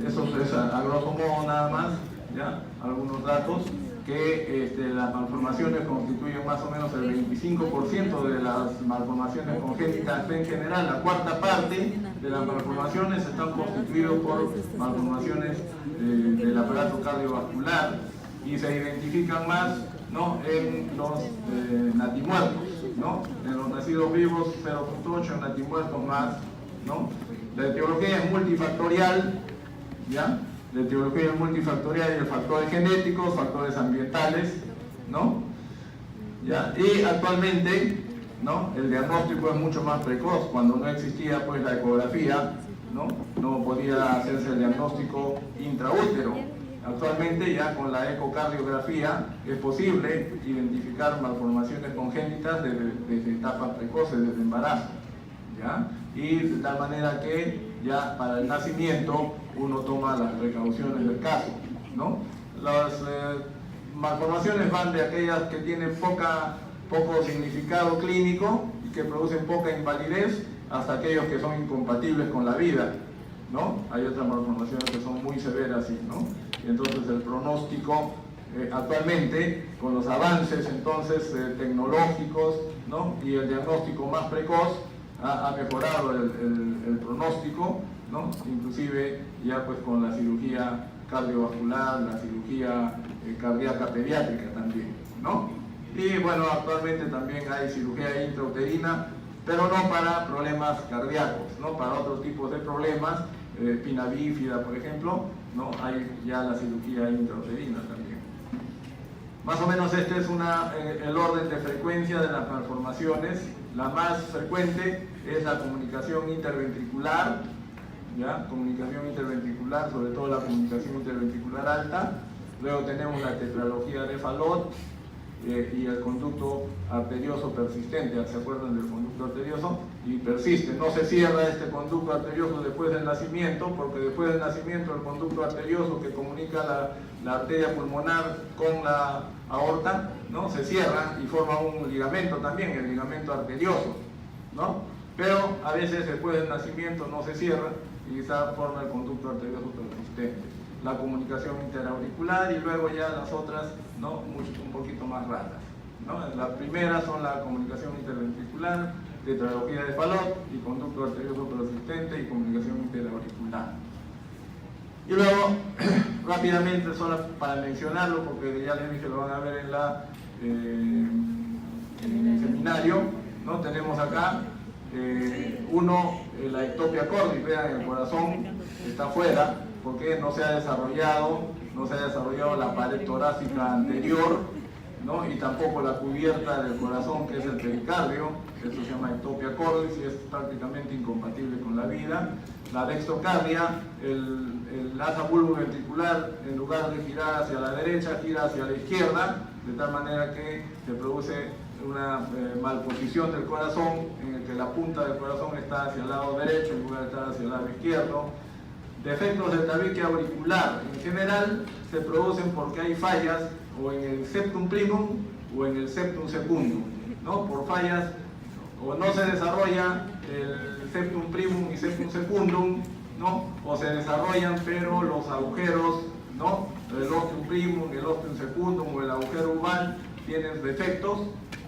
Eso es a grosso modo nada más, ya algunos datos, que las malformaciones constituyen más o menos el 25% de las malformaciones congénitas en general. La cuarta parte de las malformaciones están constituidas por malformaciones del aparato cardiovascular y se identifican más, ¿no?, en los natimuertos, ¿no?, en los nacidos vivos 0.8, en natimuertos más, ¿no? La etiología es multifactorial, ¿ya? La etiología es multifactorial y el factores genéticos, factores ambientales, ¿no? ¿Ya? Y actualmente, ¿no?, el diagnóstico es mucho más precoz. Cuando no existía pues la ecografía, no podía hacerse el diagnóstico intraútero. Actualmente ya con la ecocardiografía es posible identificar malformaciones congénitas desde etapas precoces, desde embarazo, ¿ya? Y de tal manera que ya para el nacimiento uno toma las precauciones del caso, ¿no? Las malformaciones van de aquellas que tienen poco significado clínico y que producen poca invalidez hasta aquellos que son incompatibles con la vida, ¿no? Hay otras malformaciones que son muy severas, ¿sí?, ¿no? Y entonces el pronóstico actualmente, con los avances entonces tecnológicos, ¿no?, y el diagnóstico más precoz, ha mejorado el pronóstico, ¿no?, inclusive ya pues con la cirugía cardiovascular, la cirugía cardíaca pediátrica también, ¿no? Y bueno, actualmente también hay cirugía intrauterina, pero no para problemas cardíacos, ¿no?, para otros tipos de problemas, espina bífida, por ejemplo, ¿no?, hay ya la cirugía intrauterina también. Más o menos este es el orden de frecuencia de las malformaciones. La más frecuente es la comunicación interventricular, ¿ya? Comunicación interventricular, sobre todo la comunicación interventricular alta. Luego tenemos la tetralogía de Fallot y el conducto arterioso persistente. ¿Se acuerdan del conducto arterioso? Y persiste, no se cierra este conducto arterioso después del nacimiento, porque después del nacimiento el conducto arterioso que comunica la arteria pulmonar con la aorta, ¿no?, se cierra y forma un ligamento también, el ligamento arterioso, ¿no? Pero a veces después del nacimiento no se cierra y quizá forma el conducto arterioso persistente. La comunicación interauricular y luego ya las otras, ¿no?, un poquito más raras, ¿no? Las primeras son la comunicación interventricular, tetralogía de Fallot y conducto arterioso persistente y comunicación interauricular. Y luego, rápidamente, solo para mencionarlo, porque ya les dije, lo van a ver en el seminario, ¿no? Tenemos acá la ectopia cordis, vean, el corazón está afuera, porque no se ha desarrollado la pared torácica anterior, ¿no?, y tampoco la cubierta del corazón, que es el pericardio. Eso se llama ectopia cordis y es prácticamente incompatible con la vida. La dextrocardia, el asa bulboventricular, en lugar de girar hacia la derecha, gira hacia la izquierda, de tal manera que se produce una malposición del corazón, en el que la punta del corazón está hacia el lado derecho en lugar de estar hacia el lado izquierdo. Defectos del tabique auricular, en general, se producen porque hay fallas o en el septum primum o en el septum secundum, ¿no? Por fallas, o no se desarrolla el septum primum y septum secundum, ¿no?, o se desarrollan pero los agujeros, ¿no?, el ostium primum, el ostium secundum o el agujero uval tienen defectos,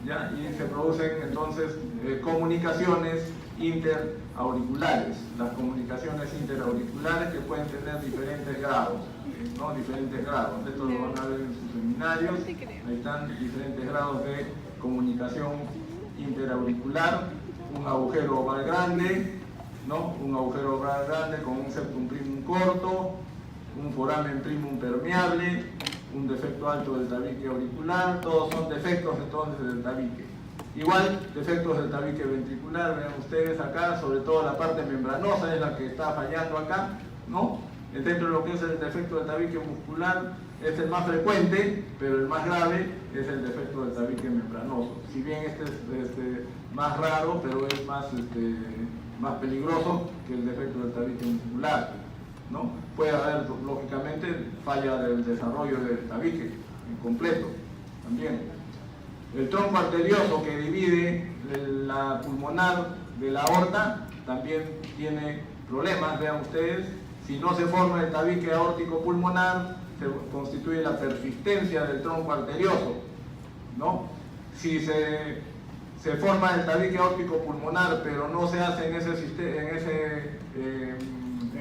¿ya?, y se producen entonces comunicaciones interauriculares. Las comunicaciones interauriculares que pueden tener diferentes grados, ¿no?, diferentes grados. Esto lo van a ver en sus seminarios. Ahí están diferentes grados de comunicación interauricular, un agujero oval grande, ¿no? Un agujero oval grande con un septum primum corto, un foramen primum permeable, un defecto alto del tabique auricular. Todos son defectos entonces del tabique. Igual, defectos del tabique ventricular, vean ustedes acá, sobre todo la parte membranosa es la que está fallando acá, ¿no? Dentro de lo que es el defecto del tabique muscular es el más frecuente, pero el más grave es el defecto del tabique membranoso. Si bien este es más raro, pero es más peligroso que el defecto del tabique muscular, ¿no? Puede haber, lógicamente, falla del desarrollo del tabique incompleto también. El tronco arterioso que divide la pulmonar de la aorta también tiene problemas, vean ustedes. Si no se forma el tabique aórtico pulmonar, se constituye la persistencia del tronco arterioso, ¿no? Si se forma el tabique aórtico pulmonar, pero no se hace en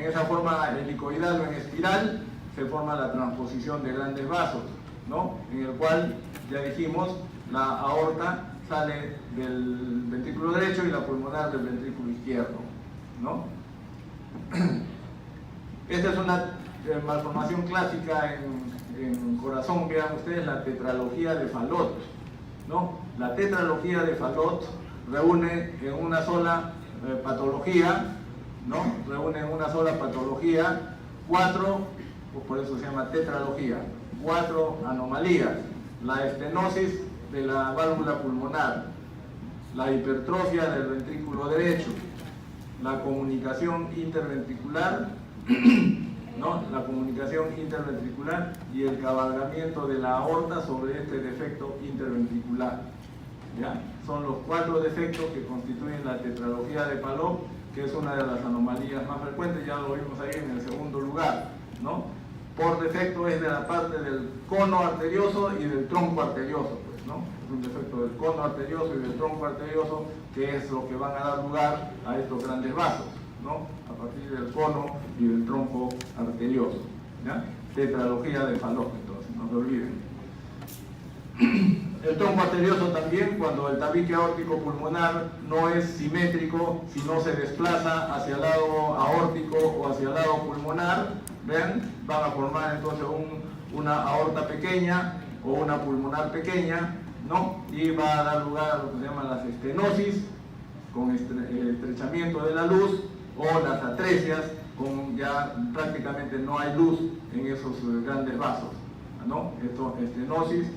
esa forma helicoidal o en espiral, se forma la transposición de grandes vasos, ¿no? En el cual, ya dijimos, la aorta sale del ventrículo derecho y la pulmonar del ventrículo izquierdo, ¿no? Esta es una malformación clásica en corazón, vean ustedes la tetralogía de Fallot, ¿no? La tetralogía de Fallot reúne en una sola patología, ¿no? Reúne en una sola patología cuatro, por eso se llama tetralogía, cuatro anomalías: la estenosis de la válvula pulmonar, la hipertrofia del ventrículo derecho, la comunicación interventricular, ¿no? La comunicación interventricular y el cabalgamiento de la aorta sobre este defecto interventricular, ¿ya? Son los cuatro defectos que constituyen la tetralogía de Fallot, que es una de las anomalías más frecuentes, ya lo vimos ahí en el segundo lugar, ¿no? Por defecto es de la parte del cono arterioso y del tronco arterioso, pues, ¿no? Es un defecto del cono arterioso y del tronco arterioso, que es lo que van a dar lugar a estos grandes vasos, ¿no? A partir del cono y del tronco arterioso, ¿ya? Tetralogía de Fallot, entonces, no se olviden. El tronco arterioso también, cuando el tabique aórtico pulmonar no es simétrico, sino se desplaza hacia el lado aórtico o hacia el lado pulmonar, ¿ven? Van a formar entonces una aorta pequeña o una pulmonar pequeña, ¿no? Y va a dar lugar a lo que se llaman las estenosis, con estrechamiento de la luz, o las atresias, con ya prácticamente no hay luz en esos grandes vasos, ¿no? Esto, estenosis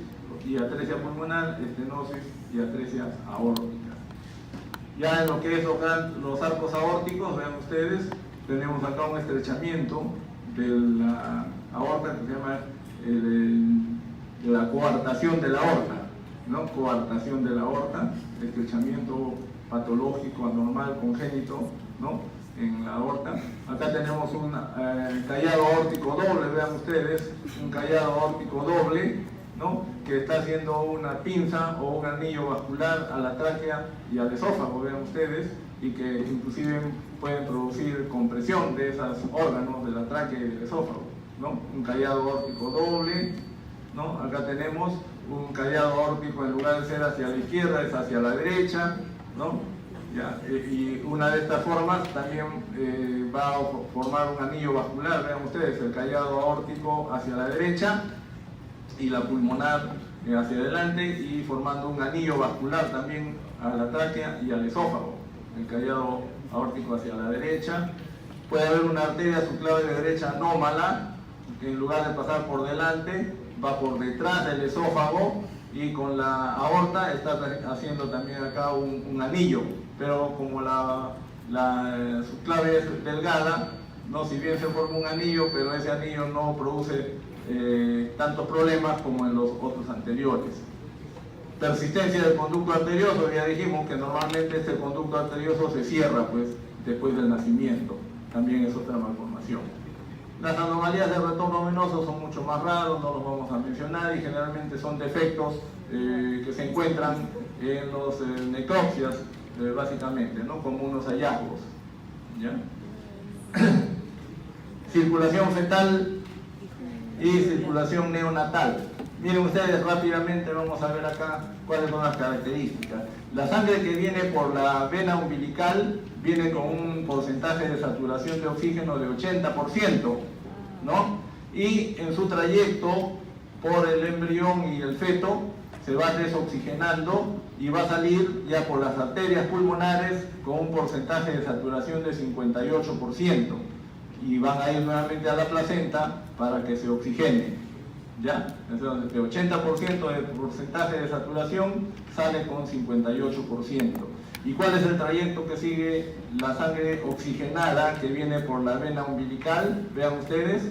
y atresia pulmonar, estenosis y atresias aórticas. Ya en lo que es los arcos aórticos, vean ustedes, tenemos acá un estrechamiento de la aorta que se llama la coartación de la aorta, ¿no? Coartación de la aorta, estrechamiento patológico, anormal, congénito, ¿no? En la aorta. Acá tenemos un callado aórtico doble, vean ustedes, un callado aórtico doble, ¿no? Que está haciendo una pinza o un anillo vascular a la tráquea y al esófago, vean ustedes, y que inclusive pueden producir compresión de esos órganos de la tráquea y del esófago, ¿no? Un callado aórtico doble, ¿no? Acá tenemos un callado aórtico, en lugar de ser hacia la izquierda, es hacia la derecha, ¿no? Ya, y una de estas formas también va a formar un anillo vascular, vean ustedes, el callado aórtico hacia la derecha y la pulmonar hacia adelante, y formando un anillo vascular también a la tráquea y al esófago. El callado aórtico hacia la derecha. Puede haber una arteria subclave de derecha anómala, que en lugar de pasar por delante, va por detrás del esófago, y con la aorta está haciendo también acá un anillo, pero como la subclave es delgada, ¿no? Si bien se forma un anillo, pero ese anillo no produce tantos problemas como en los otros anteriores. Persistencia del conducto arterioso, ya dijimos que normalmente este conducto arterioso se cierra pues después del nacimiento, también es otra malformación. Las anomalías de retorno venoso son mucho más raros, no los vamos a mencionar, y generalmente son defectos que se encuentran en los necropsias, básicamente, ¿no? Como unos hallazgos, ¿ya? Circulación fetal y circulación neonatal. Miren ustedes rápidamente, vamos a ver acá cuáles son las características. La sangre que viene por la vena umbilical viene con un porcentaje de saturación de oxígeno de 80%, ¿no? Y en su trayecto por el embrión y el feto se va desoxigenando y va a salir ya por las arterias pulmonares con un porcentaje de saturación de 58% y van a ir nuevamente a la placenta para que se oxigene, ¿ya? Entonces, de 80% de porcentaje de saturación sale con 58%. ¿Y cuál es el trayecto que sigue la sangre oxigenada que viene por la vena umbilical? Vean ustedes,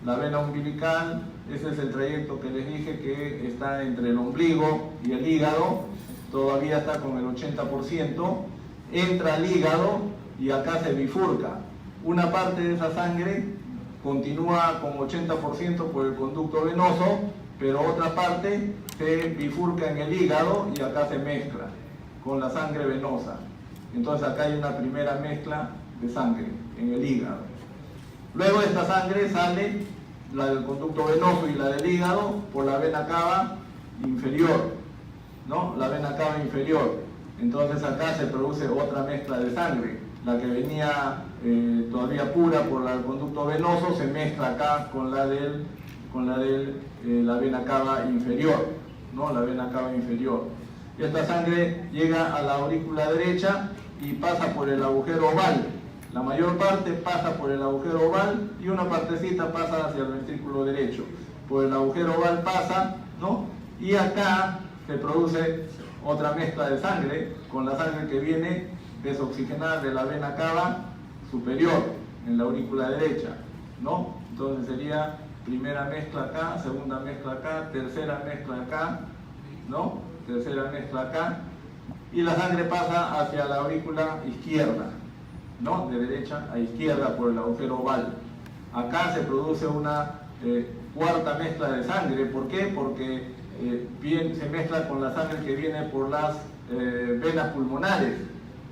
la vena umbilical, ese es el trayecto que les dije que está entre el ombligo y el hígado, todavía está con el 80%, entra al hígado y acá se bifurca. Una parte de esa sangre continúa con 80% por el conducto venoso, pero otra parte se bifurca en el hígado y acá se mezcla con la sangre venosa. Entonces acá hay una primera mezcla de sangre en el hígado. Luego esta sangre sale, la del conducto venoso y la del hígado, por la vena cava inferior, ¿no? La vena cava inferior. Entonces acá se produce otra mezcla de sangre. La que venía todavía pura por el conducto venoso se mezcla acá con la de la vena cava inferior, ¿no? La vena cava inferior. Esta sangre llega a la aurícula derecha y pasa por el agujero oval. La mayor parte pasa por el agujero oval y una partecita pasa hacia el ventrículo derecho. Por el agujero oval pasa, ¿no? Y acá se produce otra mezcla de sangre con la sangre que viene desoxigenada de la vena cava superior en la aurícula derecha, ¿no? Entonces sería primera mezcla acá, segunda mezcla acá, tercera mezcla acá, ¿no? Tercera mezcla acá, y la sangre pasa hacia la aurícula izquierda, ¿no? De derecha a izquierda por el agujero oval. Acá se produce una cuarta mezcla de sangre. ¿Por qué? Porque se mezcla con la sangre que viene por las venas pulmonares.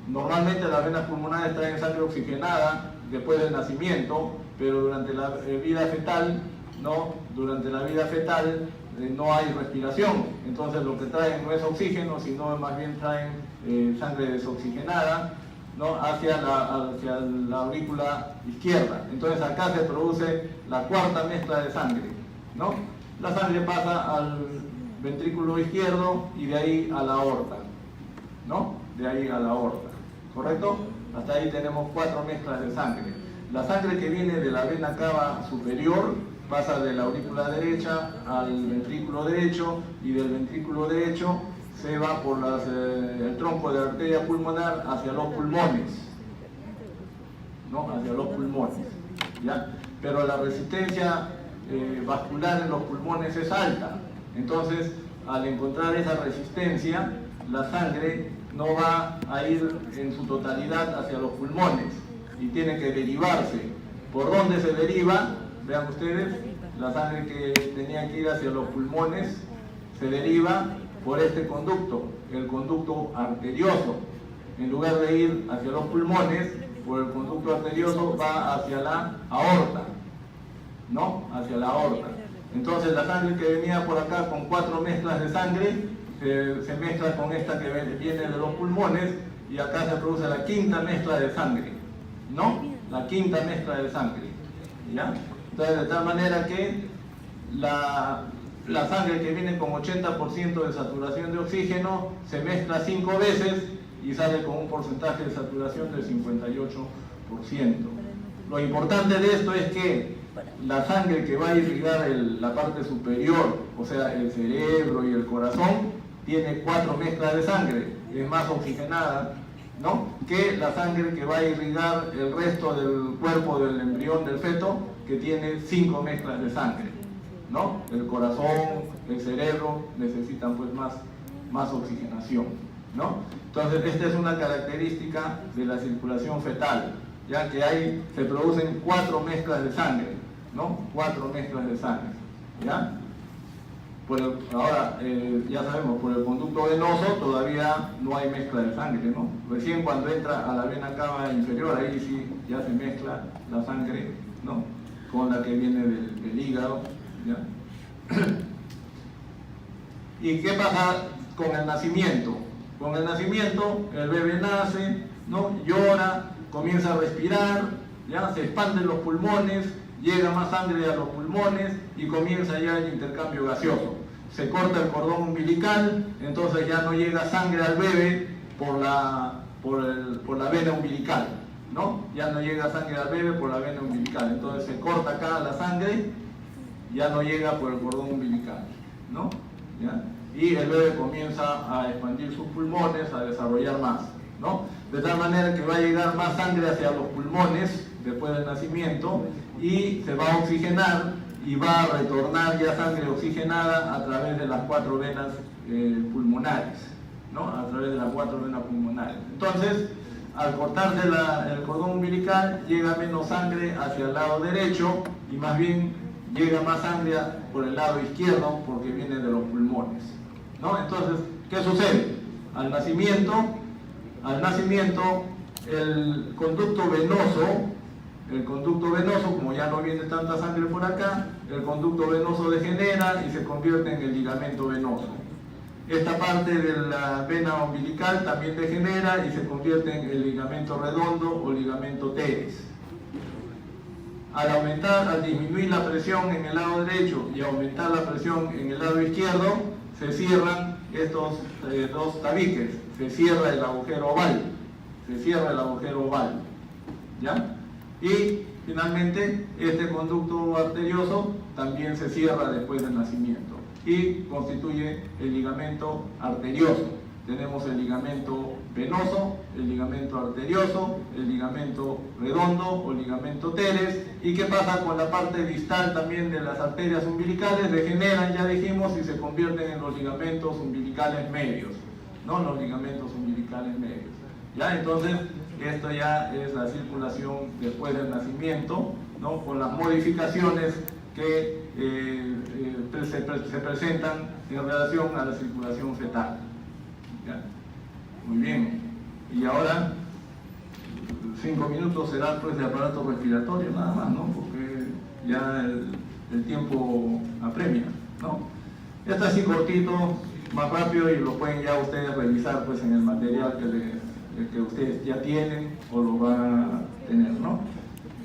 Normalmente las venas pulmonares traen sangre oxigenada después del nacimiento, pero durante la vida fetal, ¿no? Durante la vida fetal no hay respiración, entonces lo que traen no es oxígeno, sino más bien traen sangre desoxigenada, ¿no? hacia la aurícula izquierda. Entonces acá se produce la cuarta mezcla de sangre, ¿no? La sangre pasa al ventrículo izquierdo y de ahí a la aorta, ¿no? De ahí a la aorta, ¿correcto? Hasta ahí tenemos 4 mezclas de sangre. La sangre que viene de la vena cava superior pasa de la aurícula derecha al ventrículo derecho y del ventrículo derecho se va por el tronco de la arteria pulmonar hacia los pulmones, ¿no? Hacia los pulmones, ¿ya? Pero la resistencia vascular en los pulmones es alta, entonces al encontrar esa resistencia, la sangre no va a ir en su totalidad hacia los pulmones y tiene que derivarse. ¿Por dónde se deriva? Vean ustedes, la sangre que tenía que ir hacia los pulmones se deriva por este conducto, el conducto arterioso. En lugar de ir hacia los pulmones, por el conducto arterioso va hacia la aorta, ¿no? Hacia la aorta. Entonces la sangre que venía por acá con 4 mezclas de sangre se mezcla con esta que viene de los pulmones y acá se produce la quinta mezcla de sangre, ¿no? La quinta mezcla de sangre, ¿ya? Entonces de tal manera que la sangre que viene con 80% de saturación de oxígeno se mezcla 5 veces y sale con un porcentaje de saturación del 58%. Lo importante de esto es que la sangre que va a irrigar la parte superior, o sea, el cerebro y el corazón, tiene 4 mezclas de sangre, es más oxigenada, ¿no? Que la sangre que va a irrigar el resto del cuerpo del embrión del feto, que tiene 5 mezclas de sangre, ¿no? El corazón, el cerebro necesitan pues más oxigenación, ¿no? Entonces esta es una característica de la circulación fetal, ya que se producen 4 mezclas de sangre, ¿no? 4 mezclas de sangre, ¿ya? Ahora, ya sabemos, por el conducto venoso todavía no hay mezcla de sangre, ¿no? Recién cuando entra a la vena cava inferior, ahí sí ya se mezcla la sangre, ¿no? Con la que viene del hígado, ¿ya? ¿Y qué pasa con el nacimiento? Con el nacimiento, el bebé nace, ¿no? Llora, comienza a respirar, ¿ya? Se expanden los pulmones, llega más sangre a los pulmones y comienza ya el intercambio gaseoso. Se corta el cordón umbilical, entonces ya no llega sangre al bebé por la vena umbilical, ¿no? Ya no llega sangre al bebé por la vena umbilical, entonces se corta acá la sangre, ya no llega por el cordón umbilical, ¿no? ¿Ya? Y el bebé comienza a expandir sus pulmones, a desarrollar más, ¿no? De tal manera que va a llegar más sangre hacia los pulmones después del nacimiento y se va a oxigenar y va a retornar ya sangre oxigenada a través de las 4 venas pulmonares, ¿no? A través de las 4 venas pulmonares. Entonces, al cortarse el cordón umbilical, llega menos sangre hacia el lado derecho y más bien llega más sangre por el lado izquierdo porque viene de los pulmones, ¿no? Entonces, ¿qué sucede? Al nacimiento, el conducto venoso, como ya no viene tanta sangre por acá, el conducto venoso degenera y se convierte en el ligamento venoso. Esta parte de la vena umbilical también degenera y se convierte en el ligamento redondo o ligamento teres. Al disminuir la presión en el lado derecho y aumentar la presión en el lado izquierdo, se cierran estos 2 tabiques, se cierra el agujero oval, ¿ya? Y finalmente este conducto arterioso también se cierra después del nacimiento y constituye el ligamento arterioso. Tenemos el ligamento venoso, el ligamento arterioso, el ligamento redondo o ligamento teres. ¿Y qué pasa con la parte distal también de las arterias umbilicales? Degeneran, ya dijimos, y se convierten en los ligamentos umbilicales medios, ¿no? Los ligamentos umbilicales medios. ¿Ya? Entonces, esto ya es la circulación después del nacimiento, ¿no? Con las modificaciones que se presentan en relación a la circulación fetal. ¿Ya? Muy bien. Y ahora, 5 minutos será pues de aparato respiratorio nada más, ¿no? Porque ya el tiempo apremia, ¿no? Ya está así cortito, más rápido, y lo pueden ya ustedes revisar pues en el material que ustedes ya tienen o lo van a tener, ¿no?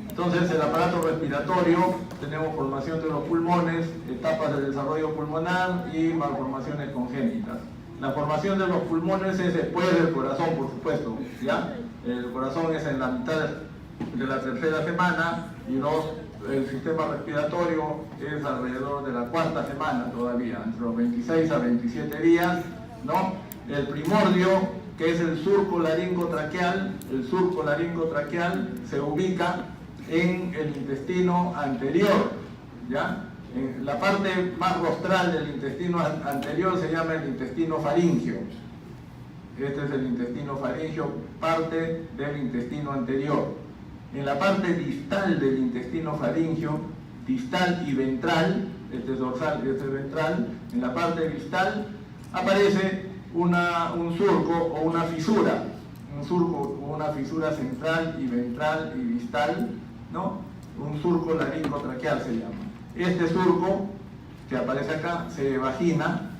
Entonces, el aparato respiratorio, tenemos formación de los pulmones, etapas de desarrollo pulmonar y malformaciones congénitas. La formación de los pulmones es después del corazón, por supuesto, ¿ya? El corazón es en la mitad de la 3ª semana y el sistema respiratorio es alrededor de la 4ª semana todavía, entre los 26 a 27 días, ¿no? El primordio, que es el surco laringotraqueal, se ubica en el intestino anterior, ¿ya? En la parte más rostral del intestino anterior se llama el intestino faríngeo. Este es el intestino faríngeo, parte del intestino anterior. En la parte distal del intestino faríngeo, distal y ventral, este es dorsal y este es ventral, en la parte distal aparece un surco o una fisura, central y ventral y distal, ¿no? Un surco laringotraqueal se llama. Este surco que aparece acá se vagina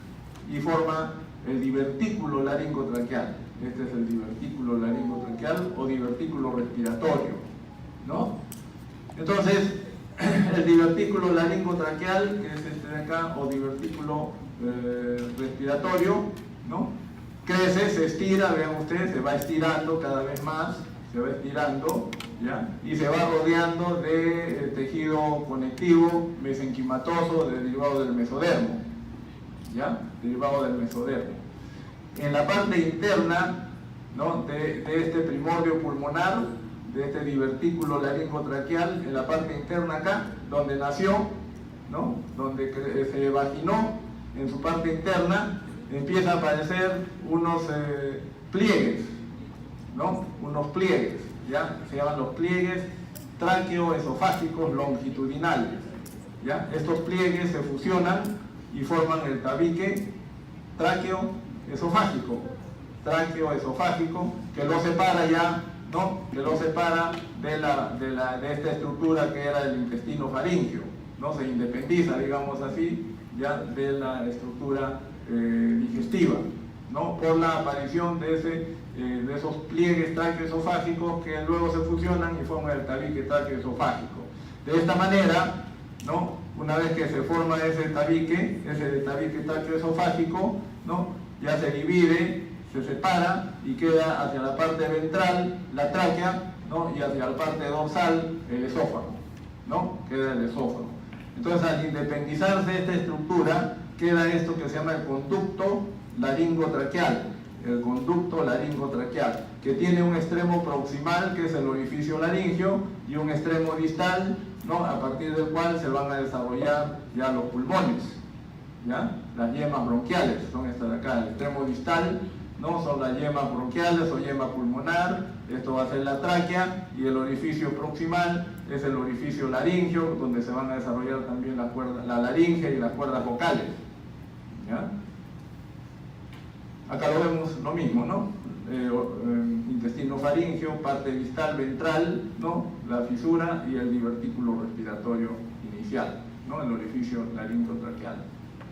y forma el divertículo laringotraqueal. Este es el divertículo laringotraqueal o divertículo respiratorio, ¿no? Entonces, el divertículo laringotraqueal, que es este de acá, o divertículo respiratorio, ¿no? Crece, se estira, vean ustedes, se va estirando cada vez más, se va estirando, ¿ya? Y se va rodeando de tejido conectivo mesenquimatoso derivado del mesodermo, ¿ya? Derivado del mesodermo. En la parte interna, ¿no? de este primordio pulmonar, de este divertículo laringotraqueal, en la parte interna acá, donde nació, ¿no? Donde se vaginó, en su parte interna, empieza a aparecer unos pliegues, ¿no? Unos pliegues, ¿ya? Se llaman los pliegues tráqueo-esofágicos longitudinales, ¿ya? Estos pliegues se fusionan y forman el tabique tráqueo-esofágico, que lo separa ya, ¿no? Que lo separa de esta estructura que era el intestino faríngeo, ¿no? Se independiza, digamos así, ya de la estructura digestiva, ¿no? Por la aparición de esos pliegues tráqueo-esofágicos que luego se fusionan y forman el tabique tráqueo-esofágico. De esta manera, ¿no? Una vez que se forma ese tabique tráqueo-esofágico, ¿no? Ya se divide, se separa y queda hacia la parte ventral la tráquea, ¿no? Y hacia la parte dorsal el esófago, ¿no? Queda el esófago. Entonces, al independizarse esta estructura, queda esto que se llama el conducto laringotraqueal, que tiene un extremo proximal, que es el orificio laringio, y un extremo distal, ¿no? A partir del cual se van a desarrollar ya los pulmones, ¿ya? Las yemas bronquiales son estas de acá. El extremo distal, ¿no? Son las yemas bronquiales o yema pulmonar. Esto va a ser la tráquea, y el orificio proximal es el orificio laringio, donde se van a desarrollar también la laringe y las cuerdas vocales, ¿ya? Acá lo vemos lo mismo, ¿no? Intestino faríngeo, parte distal ventral, ¿no? La fisura y el divertículo respiratorio inicial, ¿no? El orificio laringotraqueal.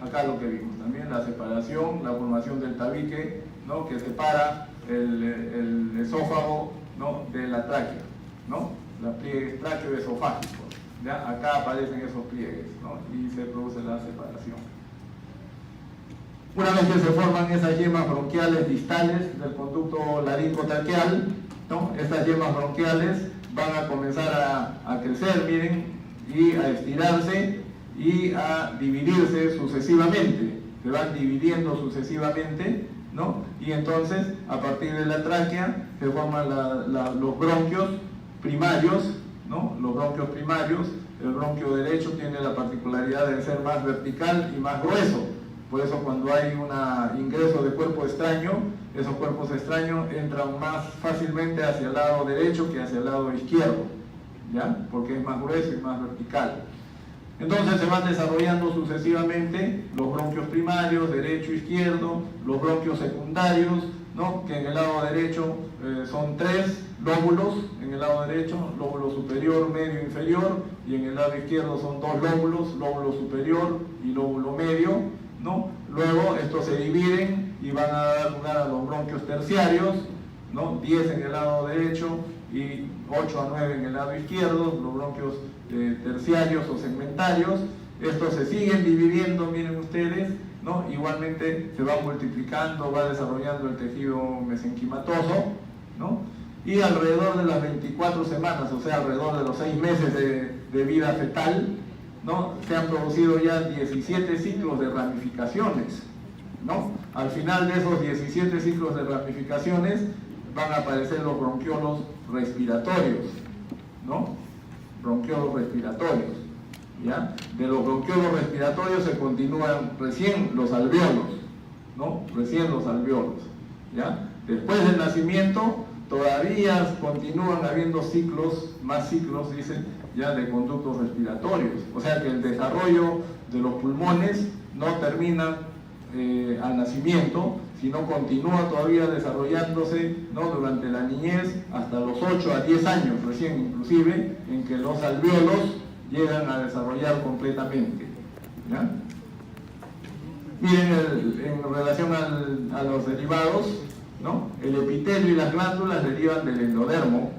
Acá lo que vimos también, la separación, la formación del tabique, ¿no? Que separa el esófago, ¿no? De la tráquea, ¿no? Los pliegues tráqueo-esofágicos, ¿ya? Acá aparecen esos pliegues, ¿no? Y se produce la separación. Una vez que se forman esas yemas bronquiales distales del conducto laringotraqueal, ¿no? Estas yemas bronquiales van a comenzar a crecer, miren, y a estirarse y a dividirse sucesivamente. Se van dividiendo sucesivamente, ¿no? Y entonces, a partir de la tráquea, se forman los bronquios primarios, ¿no? Los bronquios primarios. El bronquio derecho tiene la particularidad de ser más vertical y más grueso. Por eso, cuando hay un ingreso de cuerpo extraño, esos cuerpos extraños entran más fácilmente hacia el lado derecho que hacia el lado izquierdo, ¿ya? Porque es más grueso y más vertical. Entonces se van desarrollando sucesivamente los bronquios primarios, derecho, izquierdo, los bronquios secundarios, ¿no? Que en el lado derecho son 3 lóbulos, en el lado derecho, lóbulo superior, medio, inferior, y en el lado izquierdo son 2 lóbulos, lóbulo superior y lóbulo medio, ¿no? Luego estos se dividen y van a dar lugar a los bronquios terciarios, ¿no? 10 en el lado derecho y 8 a 9 en el lado izquierdo, los bronquios terciarios o segmentarios. Estos se siguen dividiendo, miren ustedes, ¿no? Igualmente se va multiplicando, va desarrollando el tejido mesenquimatoso, ¿no? Y alrededor de las 24 semanas, o sea, alrededor de los 6 meses de vida fetal, ¿no? Se han producido ya 17 ciclos de ramificaciones, ¿no? Al final de esos 17 ciclos de ramificaciones van a aparecer los bronquiolos respiratorios, ¿no? Bronquiolos respiratorios, ¿ya? De los bronquiolos respiratorios se continúan recién los alvéolos, ¿no? Recién los alvéolos, ¿ya? Después del nacimiento todavía continúan habiendo ciclos, más ciclos, dicen, ya de conductos respiratorios. O sea que el desarrollo de los pulmones no termina al nacimiento, sino continúa todavía desarrollándose, ¿no? Durante la niñez hasta los 8 a 10 años recién, inclusive, en que los alvéolos llegan a desarrollar completamente, ¿ya? Miren, en relación a los derivados, ¿no? El epitelio y las glándulas derivan del endodermo,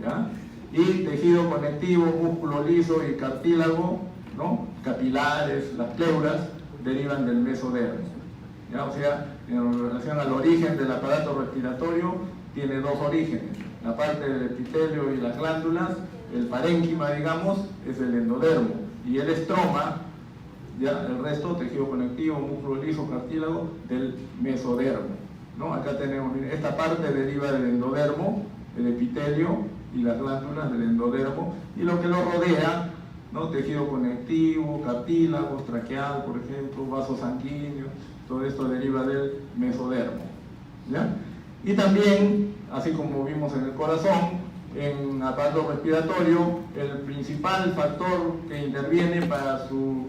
¿ya? Y tejido conectivo, músculo liso y cartílago, ¿no? Capilares, las pleuras, derivan del mesodermo, ¿ya? O sea, en relación al origen del aparato respiratorio, tiene 2 orígenes. La parte del epitelio y las glándulas, el parénquima, digamos, es el endodermo, y el estroma, ya, el resto, tejido conectivo, músculo liso, cartílago, del mesodermo, ¿no? Acá tenemos, miren, esta parte deriva del endodermo, el epitelio y las glándulas del endodermo, y lo que lo rodea, ¿no? Tejido conectivo, cartílago, traqueal, por ejemplo, vasos sanguíneos, todo esto deriva del mesodermo, ¿ya? Y también, así como vimos en el corazón, en aparato respiratorio, el principal factor que interviene para su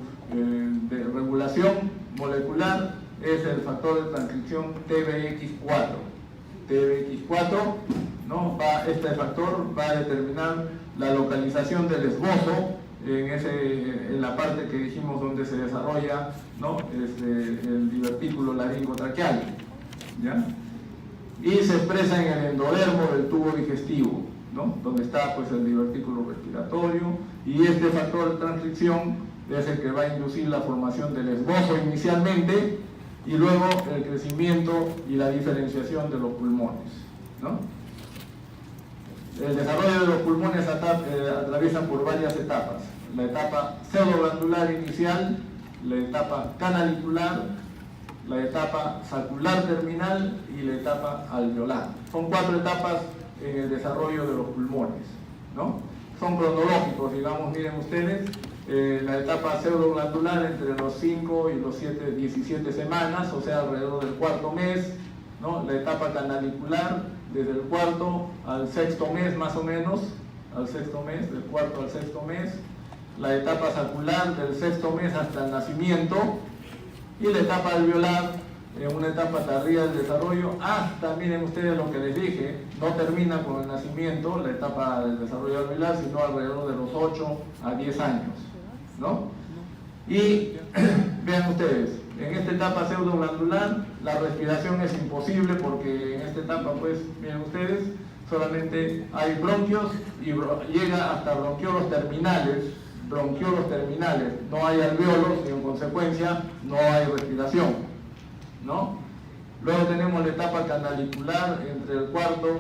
regulación molecular es el factor de transcripción TBX4. TBX4, ¿no? Este factor va a determinar la localización del esbozo en la parte que dijimos donde se desarrolla, ¿no? El divertículo laringotraqueal, ¿ya? Y se expresa en el endodermo del tubo digestivo, ¿no? Donde está pues el divertículo respiratorio, y este factor de transcripción es el que va a inducir la formación del esbozo inicialmente y luego el crecimiento y la diferenciación de los pulmones, ¿no? El desarrollo de los pulmones atraviesan por varias etapas: la etapa pseudoglandular inicial, la etapa canalicular, la etapa sacular terminal y la etapa alveolar. Son 4 etapas en el desarrollo de los pulmones, ¿no? Son cronológicos, digamos, miren ustedes, la etapa pseudoglandular entre los 5 y los 17 semanas, o sea, alrededor del 4.º mes, ¿no? La etapa canalicular desde el 4.º al 6.º mes más o menos, al 6.º mes, del 4.º al 6.º mes, la etapa sacular del 6.º mes hasta el nacimiento, y la etapa alveolar, una etapa tardía del desarrollo, hasta, miren ustedes lo que les dije, no termina con el nacimiento, la etapa del desarrollo alveolar, sino alrededor de los 8 a 10 años, ¿no? Y vean ustedes, en esta etapa pseudoglandular la respiración es imposible porque en esta etapa, pues, miren ustedes, solamente hay bronquios y llega hasta bronquiolos terminales, no hay alveolos y en consecuencia no hay respiración, ¿no? Luego tenemos la etapa canalicular entre el 4.º